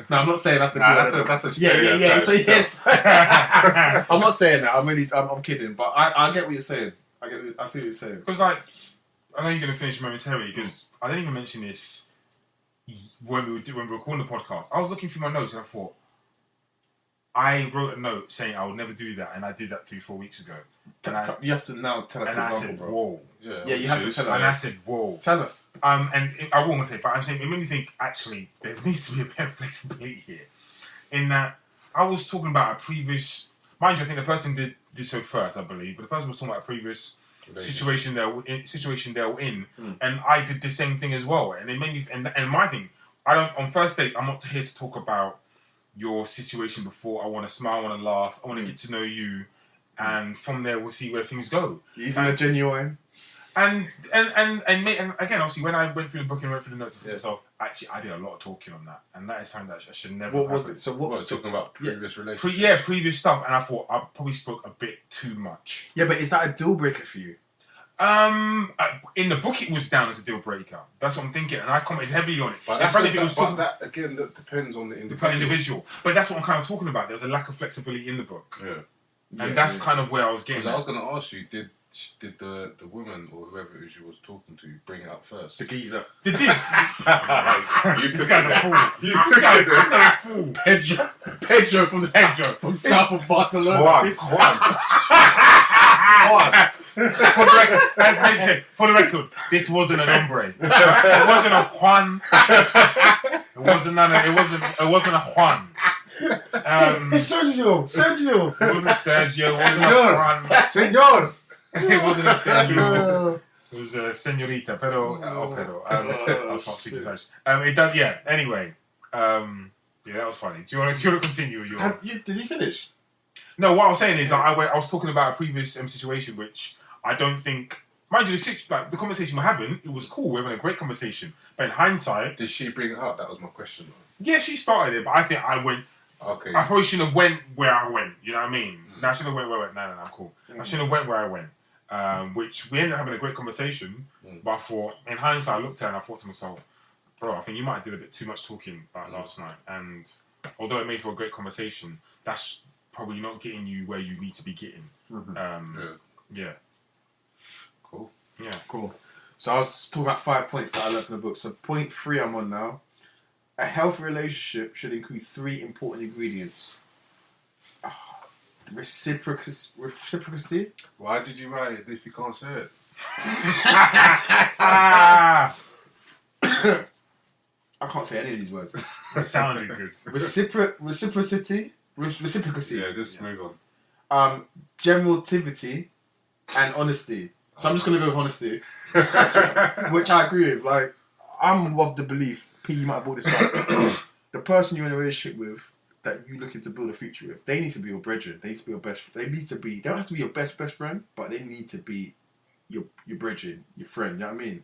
No, I'm not saying that's the good. That's a stereotype. Yeah. So yes, I'm not saying that. I'm kidding, but I get what you're saying. I see what you're saying. Because like, I know you're going to finish momentarily because I didn't even mention this when we were recording the podcast. I was looking through my notes and I thought, I wrote a note saying I would never do that, and I did that 3-4 weeks ago. You have to now tell us an example, said, bro. Whoa. Yeah, you have to tell us. And I said, whoa. Tell us. And I won't say, but I'm saying it made me think. Actually, there needs to be a bit of flexibility here. In that, I was talking about a previous. Mind you, I think the person did so first, I believe, but the person was talking about a previous situation they were in, and I did the same thing as well. And it made me. And my thing, on first dates, I'm not here to talk about your situation before. I want to smile, I want to laugh, I want to get to know you, and from there we'll see where things go. Easy and genuine. And again, obviously, when I went through the book and went through the notes of myself, actually, I did a lot of talking on that, and that is something that I should never. What was it? So what? Talking about previous relationships. Previous stuff, and I thought I probably spoke a bit too much. Yeah, but is that a deal breaker for you? In the book, it was down as a deal breaker. That's what I'm thinking, and I commented heavily on it. But that again, that depends on the individual. But that's what I'm kind of talking about. There was a lack of flexibility in the book, and that's kind of where I was getting. Because I was going to ask you, did the woman or whoever it was you was talking to bring it up first? The geezer. They did. You this took guy's it. a fool. This guy's a fool. Pedro from south of Barcelona. Juan. For the record, as I said, for the record, this wasn't an hombre. It wasn't a Juan. It wasn't a Juan. Sergio. It wasn't Sergio. It wasn't a Juan. Senor. It wasn't a Senor. It was a señorita, pero. I was not speaking Spanish. It does, yeah. Anyway, yeah, that was funny. Do you want to continue? Did he finish? No, what I was saying is I was talking about a previous situation, which I don't think. Mind you, the conversation we're having, it was cool. We're having a great conversation. But in hindsight, did she bring it up? That was my question. Yeah, she started it, but I think I went. Okay. I probably shouldn't have went where I went. You know what I mean? No, I shouldn't have went where I went. No, I'm cool. I shouldn't have went where I went. Which we ended up having a great conversation. But I thought, in hindsight, I looked at it and I thought to myself, bro, I think you might have did a bit too much talking last night. And although it made for a great conversation, that's probably not getting you where you need to be getting. Yeah. Cool. Yeah. Cool. So I was talking about 5 points that I learned from the book. So point 3 I'm on now. A healthy relationship should include 3 important ingredients. Reciprocity. Why did you write it if you can't say it? I can't say any of these words. It sounded good. Reciprocity. Yeah, just move on. Generativity and honesty. So I'm just gonna go with honesty, which I agree with. Like, I'm of the belief, P, you might have brought this up. The person you're in a relationship with, that you're looking to build a future with, they need to be your brethren. They need to be your best. They don't have to be your best friend, but they need to be your brethren, your friend. You know what I mean?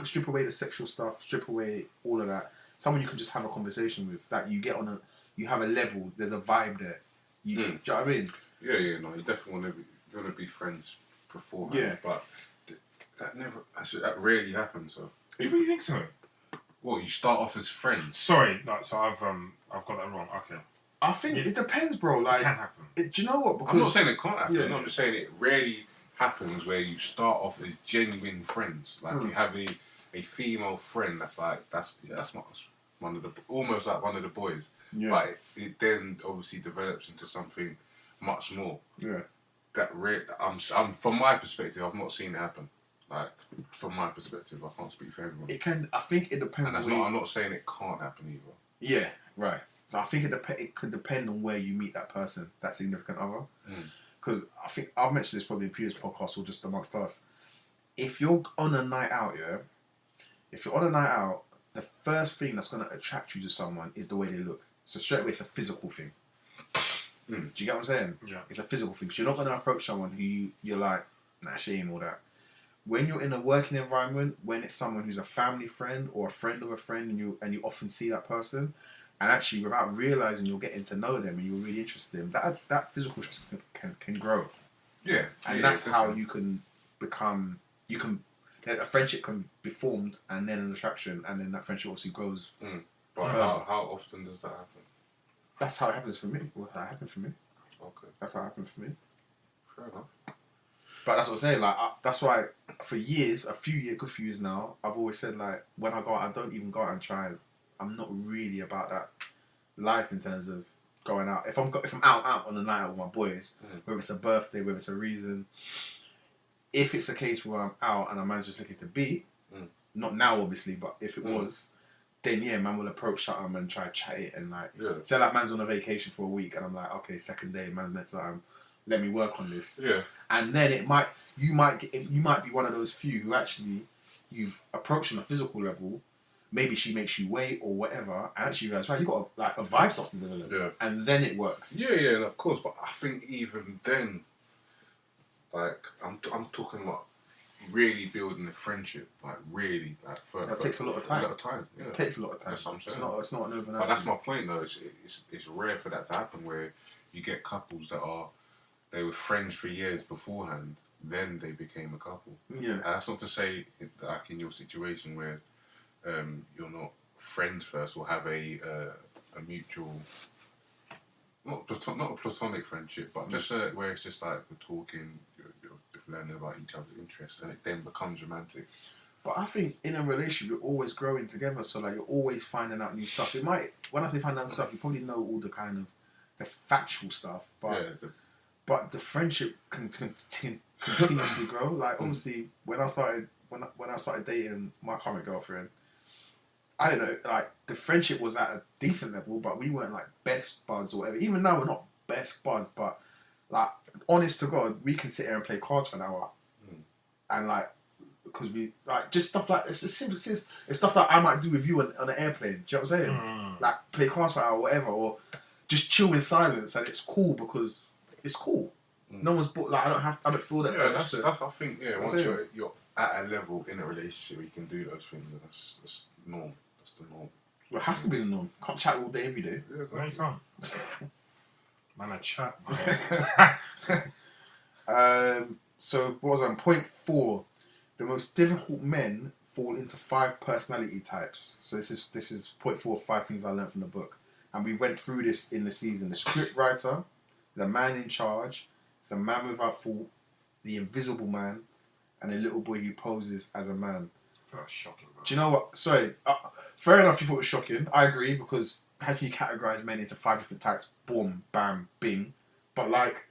Strip away the sexual stuff, strip away all of that. Someone you can just have a conversation with, that you get on you have a level. There's a vibe there. Do you know what I mean? Yeah. No, you definitely want to be friends beforehand. Yeah, but that rarely happens. So You really think so? Well, you start off as friends. Sorry, no, so I've got that wrong. Okay. I think it depends, bro. Like, it can happen. Do you know what? Because I'm not saying it can't happen. Yeah. No, I'm just saying it rarely happens where you start off as genuine friends. Like you have a female friend that's not one of the almost like one of the boys. Yeah. But it then obviously develops into something much more. Yeah. I'm from my perspective, I've not seen it happen. Like, from my perspective, I can't speak for everyone. It can. I think it depends. And I'm not saying it can't happen either. Yeah, right. So I think it could depend on where you meet that person, that significant other. Because I think I've mentioned this probably in previous podcasts or just amongst us. If you're on a night out, the first thing that's going to attract you to someone is the way they look. So straight away, it's a physical thing. Do you get what I'm saying? Yeah. It's a physical thing. So you're not going to approach someone who you're like, nah, she ain't all that. When you're in a working environment, when it's someone who's a family friend or a friend of a friend, and you often see that person, and actually without realizing you're getting to know them and you're really interested in them, that physical trust can grow. Yeah. And that's how you can become. A friendship can be formed and then an attraction, and then that friendship obviously grows. But how often does that happen? That's how it happens for me. Well, that happened for me. Okay. That's how it happened for me. Fair enough. But that's what I'm saying. Like that's why for years, good few years now, I've always said like when I go out, I don't even go out and try. I'm not really about that life in terms of going out. If I'm out on a night out with my boys, whether it's a birthday, whether it's a reason, if it's a case where I'm out and a man's just looking to beat, not now obviously, but if it was, then yeah, man will approach something and try to chat it and like say like man's on a vacation for a week and I'm like, okay, second day, man's met something. Let me work on this. Yeah. And then you might be one of those few who actually you've approached on a physical level. Maybe she makes you wait or whatever, and actually you realize, right, you got a vibe starts to develop, and then it works. Yeah, of course. But I think even then, like I'm talking about really building a friendship, like really, like that takes a lot of time. Yeah. It takes a lot of time. That's what I'm saying. It's not an overnight. But that's my point, though. It's rare for that to happen where you get couples that they were friends for years beforehand, then they became a couple. Yeah. And that's not to say, like in your situation where you're not friends first or have a mutual, not a platonic friendship, but just where it's just like we're talking, you're learning about each other's interests, and it then becomes romantic. But I think in a relationship, you're always growing together, so like you're always finding out new stuff. When I say find out stuff, you probably know all the kind of the factual stuff, but but the friendship can continuously grow. Like obviously, when I started dating my current girlfriend, I don't know, like the friendship was at a decent level, but we weren't like best buds or whatever. Even now we're not best buds, but like honest to God, we can sit here and play cards for an hour, and like because we like just stuff like it's as simple as it's stuff that I might do with you on an airplane. Do you know what I'm saying? Like play cards for an hour or whatever, or just chill in silence, and it's cool because it's cool. No one's like I don't feel that. Yeah, that's I think once you're at a level in a relationship where you can do those things, that's norm. That's the norm. Well, it has to be the norm. Can't chat all day every day. Yeah, exactly. No, you can't. Man, I chat. So what was on point 4? The most difficult men fall into 5 personality types. So this is point 4 of 5 things I learned from the book, and we went through this in the season. The script writer, the man in charge, the man without fault, the invisible man, and a little boy who poses as a man. That's shocking, bro. Do you know what? Sorry, fair enough. You thought it was shocking. I agree, because how can you categorize men into 5 different types? Boom, bam, bing. But like,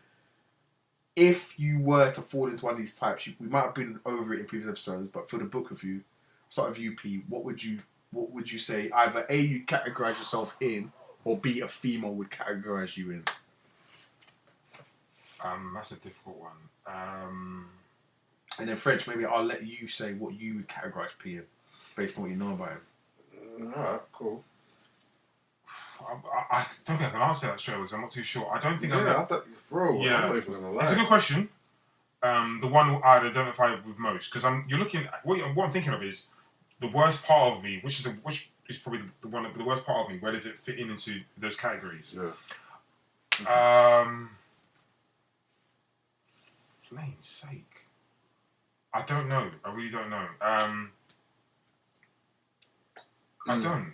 if you were to fall into one of these types, we might have been over it in previous episodes, but for the book review, start with UP. What would you say? Either A, you categorize yourself in, or B, a female would categorize you in. That's a difficult one. And in French, maybe I'll let you say what you would categorize P in, based on what you know about him. Alright, cool. I don't think I can answer that straight away because I'm not too sure. I don't think I'm not even gonna lie. It's a good question. The one I'd identify with most, because you're looking at, what I'm thinking of is the worst part of me, which is probably the worst part of me. Where does it fit into those categories? Yeah. Flame's sake. I don't know. I really don't know. I don't.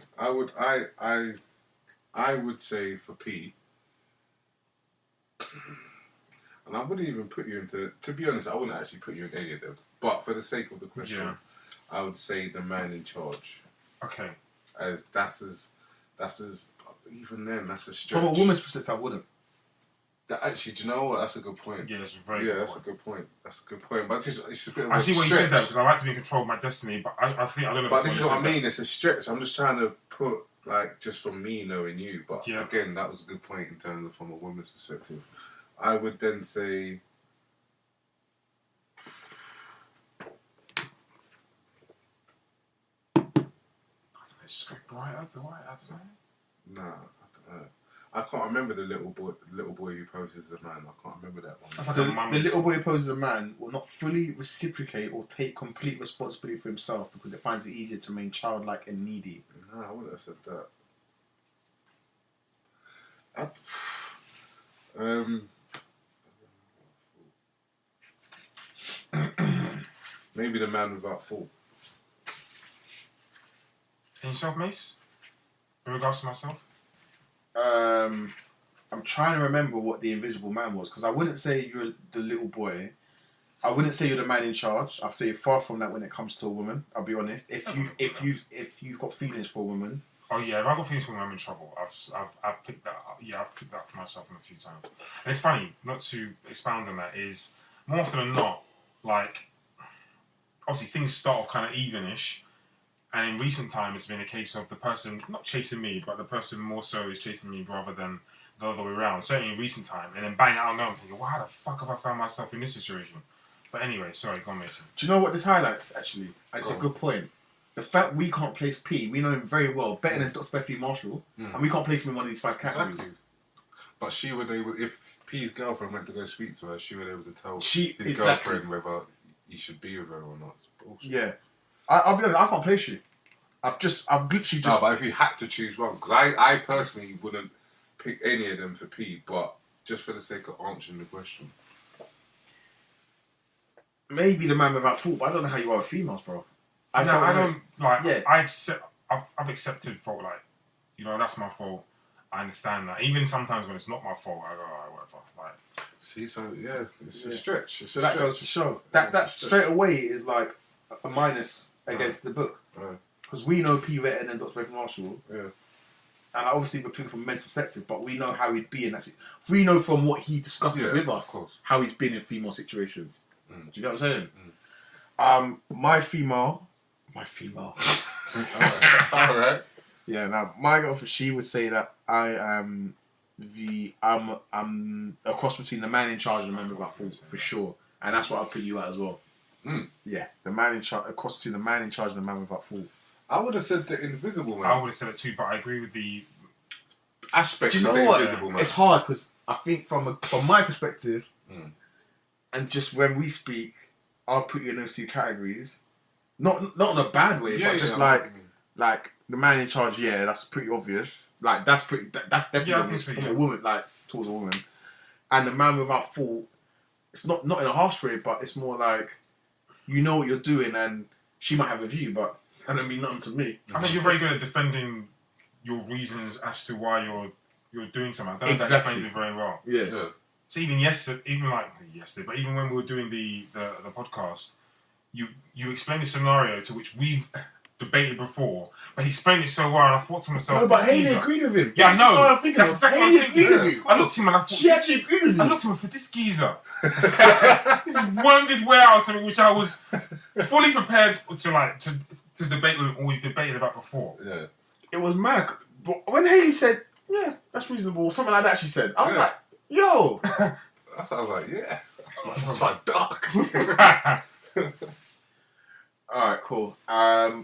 I would say for P, and I wouldn't even put you into. To be honest, I wouldn't actually put you in any of them. But for the sake of the question, I would say the man in charge. Okay. As that's as even then that's a stretch. From a woman's perspective, I wouldn't. Actually, do you know what? That's a good point. Yeah, that's a very Yeah, good that's point. a good point. That's a good point. But it's a bit of I a see what you stretch. said there because I like to be in control of my destiny, but I don't know. But if this is what I mean. It's a stretch. I'm just trying to put like just from me knowing you. But Yeah. again, that was a good point in terms of from a woman's perspective. I would then say. Just go brighter, do I? I don't know. Nah, I don't know. I can't remember the little boy who poses as a man. I can't remember that one. That's like So a the mum's- little boy who poses as a man will not fully reciprocate or take complete responsibility for himself because it finds it easier to remain childlike and needy. No, I wouldn't have said that. Maybe the man without fault. And yourself, Mace? In regards to myself? I'm trying to remember what the Invisible Man was because I wouldn't say you're the little boy. I wouldn't say you're the man in charge. I'd say you're far from that when it comes to a woman. I'll be honest. If you've got feelings for a woman, Oh yeah, if I got feelings for when I'm in trouble, I've picked that up. Yeah, I've picked that up for myself a few times. And it's funny, not to expound on that, is more often than not, like, obviously things start off kind of evenish, and in recent time it's been a case of the person not chasing me, but the person more so is chasing me rather than the other way around. Certainly in recent time, and then bang out now I'm thinking, well, how the fuck have I found myself in this situation? But anyway, sorry, go on, Mason. do you know what this highlights? Actually, it's Go a on. good point. The fact we can't place P, we know him very well, better than Dr. Bethany Marshall, and we can't place him in one of these 5 categories. Exactly. But she would able, if P's girlfriend went to go speak to her, she would be able to tell his Exactly. girlfriend whether he should be with her or not. Bullshit. Yeah, I'll be honest. I can't place you. I've literally just. No, but if you had to choose one, because I personally wouldn't pick any of them for P, but just for the sake of answering the question. Maybe the man without fault, but I don't know how you are with females, bro. I don't like. Yeah. I've accepted fault. Like, you know, that's my fault. I understand that. Even sometimes when it's not my fault, I go, alright, whatever. Like, See, so yeah, it's a stretch. It's So a that stretch. goes to show that straight away is like a minus against the book Right. because we know P better than Dr. Bethany Marshall, Yeah. and obviously we're picking from a men's perspective, but we know how he'd be in that. We know from what he discusses Yeah, with of us course. how he's been in female situations. Mm. Do you get what I'm saying? My female. All right. Yeah, now my girlfriend, she would say that I am I'm a cross between the man in charge and the man without fault for sure, and that's what I'll put you at as well. Yeah, the man in charge, a cross between the man in charge and the man without fault. I would have said the Invisible Man. I would have said it too, but I agree with the Aspect Do you of know the what? Invisible Man. It's hard because I think from my perspective, and just when we speak, I'll put you in those 2 categories. Not in a bad way, but just like the man in charge. Yeah, that's pretty obvious. Like that's definitely Yeah, I obvious think so, from yeah. a woman, like towards a woman. And the man without fault, it's not in a harsh way, but it's more like you know what you're doing, and she might have a view, but that don't mean nothing to me. I think you're very good at defending your reasons as to why you're doing something. I don't know if that Exactly. explains it very well. Yeah. So even yesterday, but even when we were doing the podcast, you explained a scenario to which we've debated before, but he explained it so well, and I thought to myself, No, but this Hayley geezer- agreed with him. Yeah, I That's know. what I'm thinking That's of. exactly what I Hayley was thinking. agreed with you. I looked at him and I thought, She actually agreed with you. I looked at him for this geezer. This is one of this way out something which I was fully prepared to debate with him, or we've debated about before. Yeah. It was mad. But when Hayley said, "Yeah, that's reasonable," or something like that, she said, I was Yeah. like, "Yo." That's what I was like, yeah. That's my duck. All right, cool.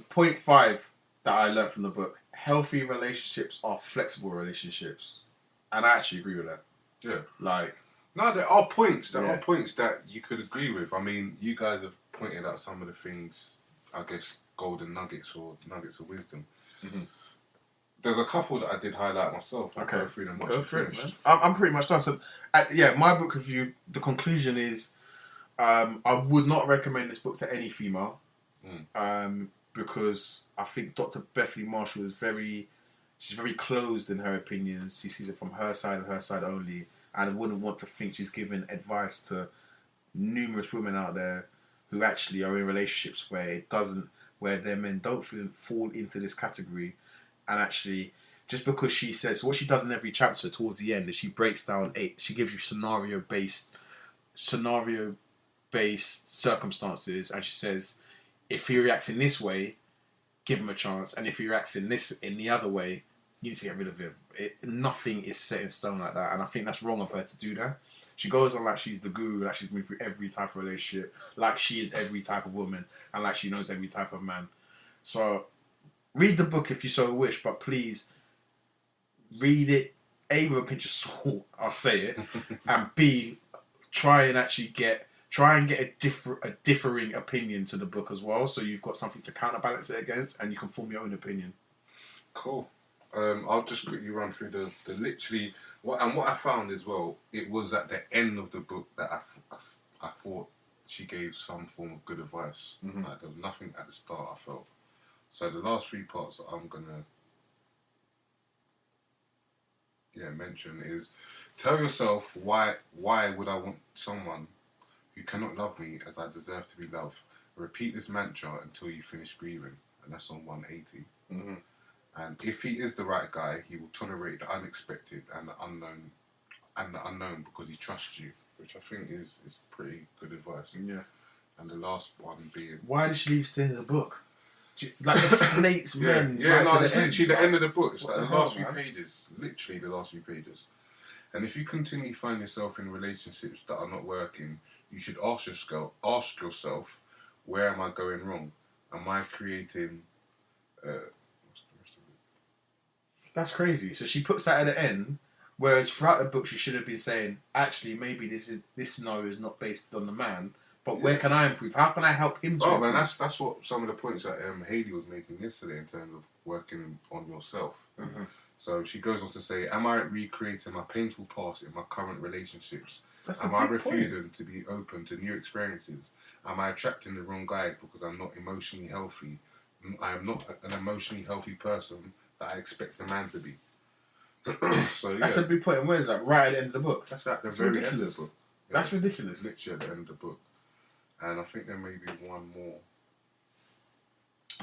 Point 5 that I learned from the book: healthy relationships are flexible relationships, and I actually agree with that. Yeah. Like, No, there are points. There Yeah. are points that you could agree with. I mean, you guys have pointed out some of the things, I guess, golden nuggets or nuggets of wisdom. Mhm. There's a couple that I did highlight myself. I'll okay, go through them once go you're for it, finished. man. I'm pretty much done. So, my book review. The conclusion is, I would not recommend this book to any female, because I think Dr. Bethany Marshall is she's very closed in her opinions. She sees it from her side and her side only, and I wouldn't want to think she's giving advice to numerous women out there who actually are in relationships where their men don't fall into this category, and actually just because she says, so what she does in every chapter towards the end is she breaks down she gives you scenario based circumstances, and she says, if he reacts in this way, give him a chance, and if he reacts in the other way, you need to get rid of him. Nothing is set in stone like that, and I think that's wrong of her to do that. She goes on like she's the guru, like she's been through every type of relationship, like she is every type of woman, and like she knows every type of man. So read the book if you so wish, but please read it A, with a pinch of salt, I'll say it, and B, try and get a differing opinion to the book as well, so you've got something to counterbalance it against, and you can form your own opinion. Cool. I'll just quickly run through the literally what I found as well. It was at the end of the book that I thought she gave some form of good advice. Mm-hmm. Like, there was nothing at the start, I felt. So the last 3 parts that I'm gonna mention is, tell yourself why would I want someone who cannot love me as I deserve to be loved. Repeat this mantra until you finish grieving, and that's on 180. Mm-hmm. And if he is the right guy, he will tolerate the unexpected and the unknown because he trusts you, which I think is pretty good advice. Yeah. And the last one being, why did she leave this in the book? Like the snakes men. Yeah, right no, to it's the end. literally the end of the book. It's What like the the last hell, few man? pages. Literally the last few pages. And if you continually find yourself in relationships that are not working, you should ask yourself, where am I going wrong? Am I creating? What's the rest of it? That's crazy. So she puts that at the end, whereas throughout the book she should have been saying, actually, maybe this scenario is not based on the man, but where can I improve? How can I help him to Oh improve? man, that's what some of the points that Hayley was making yesterday in terms of working on yourself. Mm-hmm. So she goes on to say, am I recreating my painful past in my current relationships? That's a Am I big point. refusing to be open to new experiences? Am I attracting the wrong guys because I'm not emotionally healthy? I am not an emotionally healthy person that I expect a man to be. So yeah, That's a big point. And where is that? Right at the end of the book. that's at the It's very end ridiculous. of the book. Yeah, That's ridiculous. literally at the end of the book. And I think there may be one more.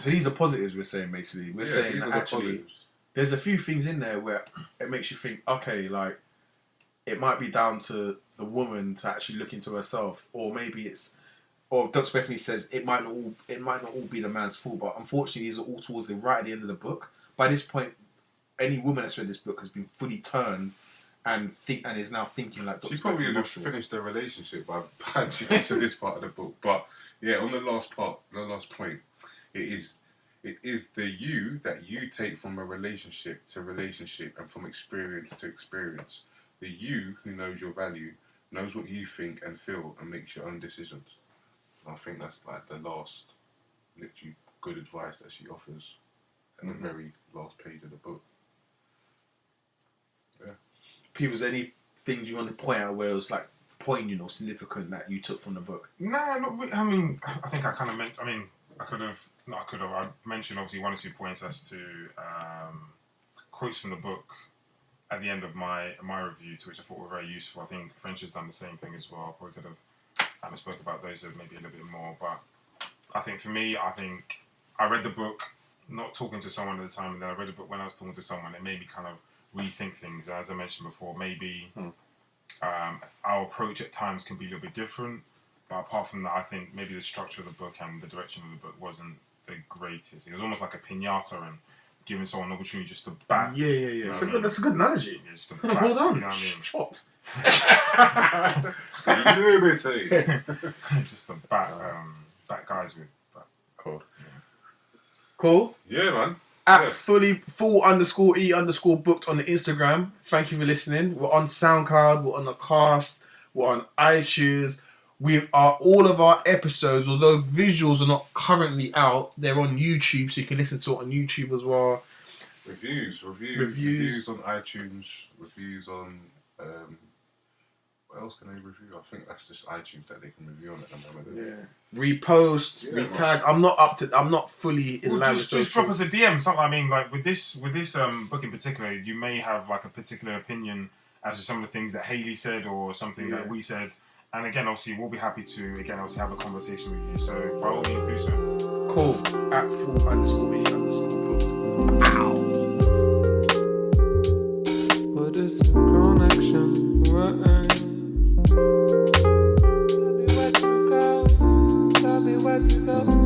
So these are positives we're saying, basically. We're saying these that are the actually positives. there's a few things in there where it makes you think, okay, like, it might be down to the woman to actually look into herself, or maybe or Dr. Bethany says it might not all be the man's fault, but unfortunately these are all towards the right at the end of the book. By this point, any woman that's read this book has been fully turned and is now thinking like Dr. She probably Bethany would have Marshall. finished their relationship by she gets to this part of the book. But yeah, on the last point, it is the you that you take from a relationship to relationship and from experience to experience. The you who knows your value, knows what you think and feel, and makes your own decisions. I think that's like the last, literally good advice that she offers at the very last page of the book. Yeah. People's anything you want to point out where it was like poignant or significant that you took from the book? Nah, not really. I mean, I think I kind of meant. I mean, I mentioned obviously 1 or 2 points as to quotes from the book at the end of my review, to which I thought were very useful. I think French has done the same thing as well. Probably could have spoke about those maybe a little bit more. But I think for me, I read the book not talking to someone at the time, and then I read the book when I was talking to someone. It made me kind of rethink things. As I mentioned before, maybe our approach at times can be a little bit different. But apart from that, I think maybe the structure of the book and the direction of the book wasn't the greatest. It was almost like a piñata and giving someone an opportunity just to bat. Yeah. You know what I mean? That's a good analogy. Yeah, just to bat. Hold on. You know what I mean? Just to bat guys with. But, Cool. Yeah, man. At Yeah. full_e_booked on the Instagram. Thank you for listening. We're on SoundCloud, we're on the cast, we're on iTunes. All of our episodes, although visuals are not currently out, they're on YouTube, so you can listen to it on YouTube as well. Reviews on iTunes, reviews on what else can they review? I think that's just iTunes that they can review on at the moment. Yeah. Repost, retag. I'm not fully in line with just drop social. us a DM. Something. I mean, like with this book in particular, you may have like a particular opinion as to some of the things that Hayley said or something that we said. And again, obviously, we'll be happy to have a conversation with you. So by all means, do so. Cool. At full_e_booked. Ow. it's a connection. Tell me where to go. Tell me where to go.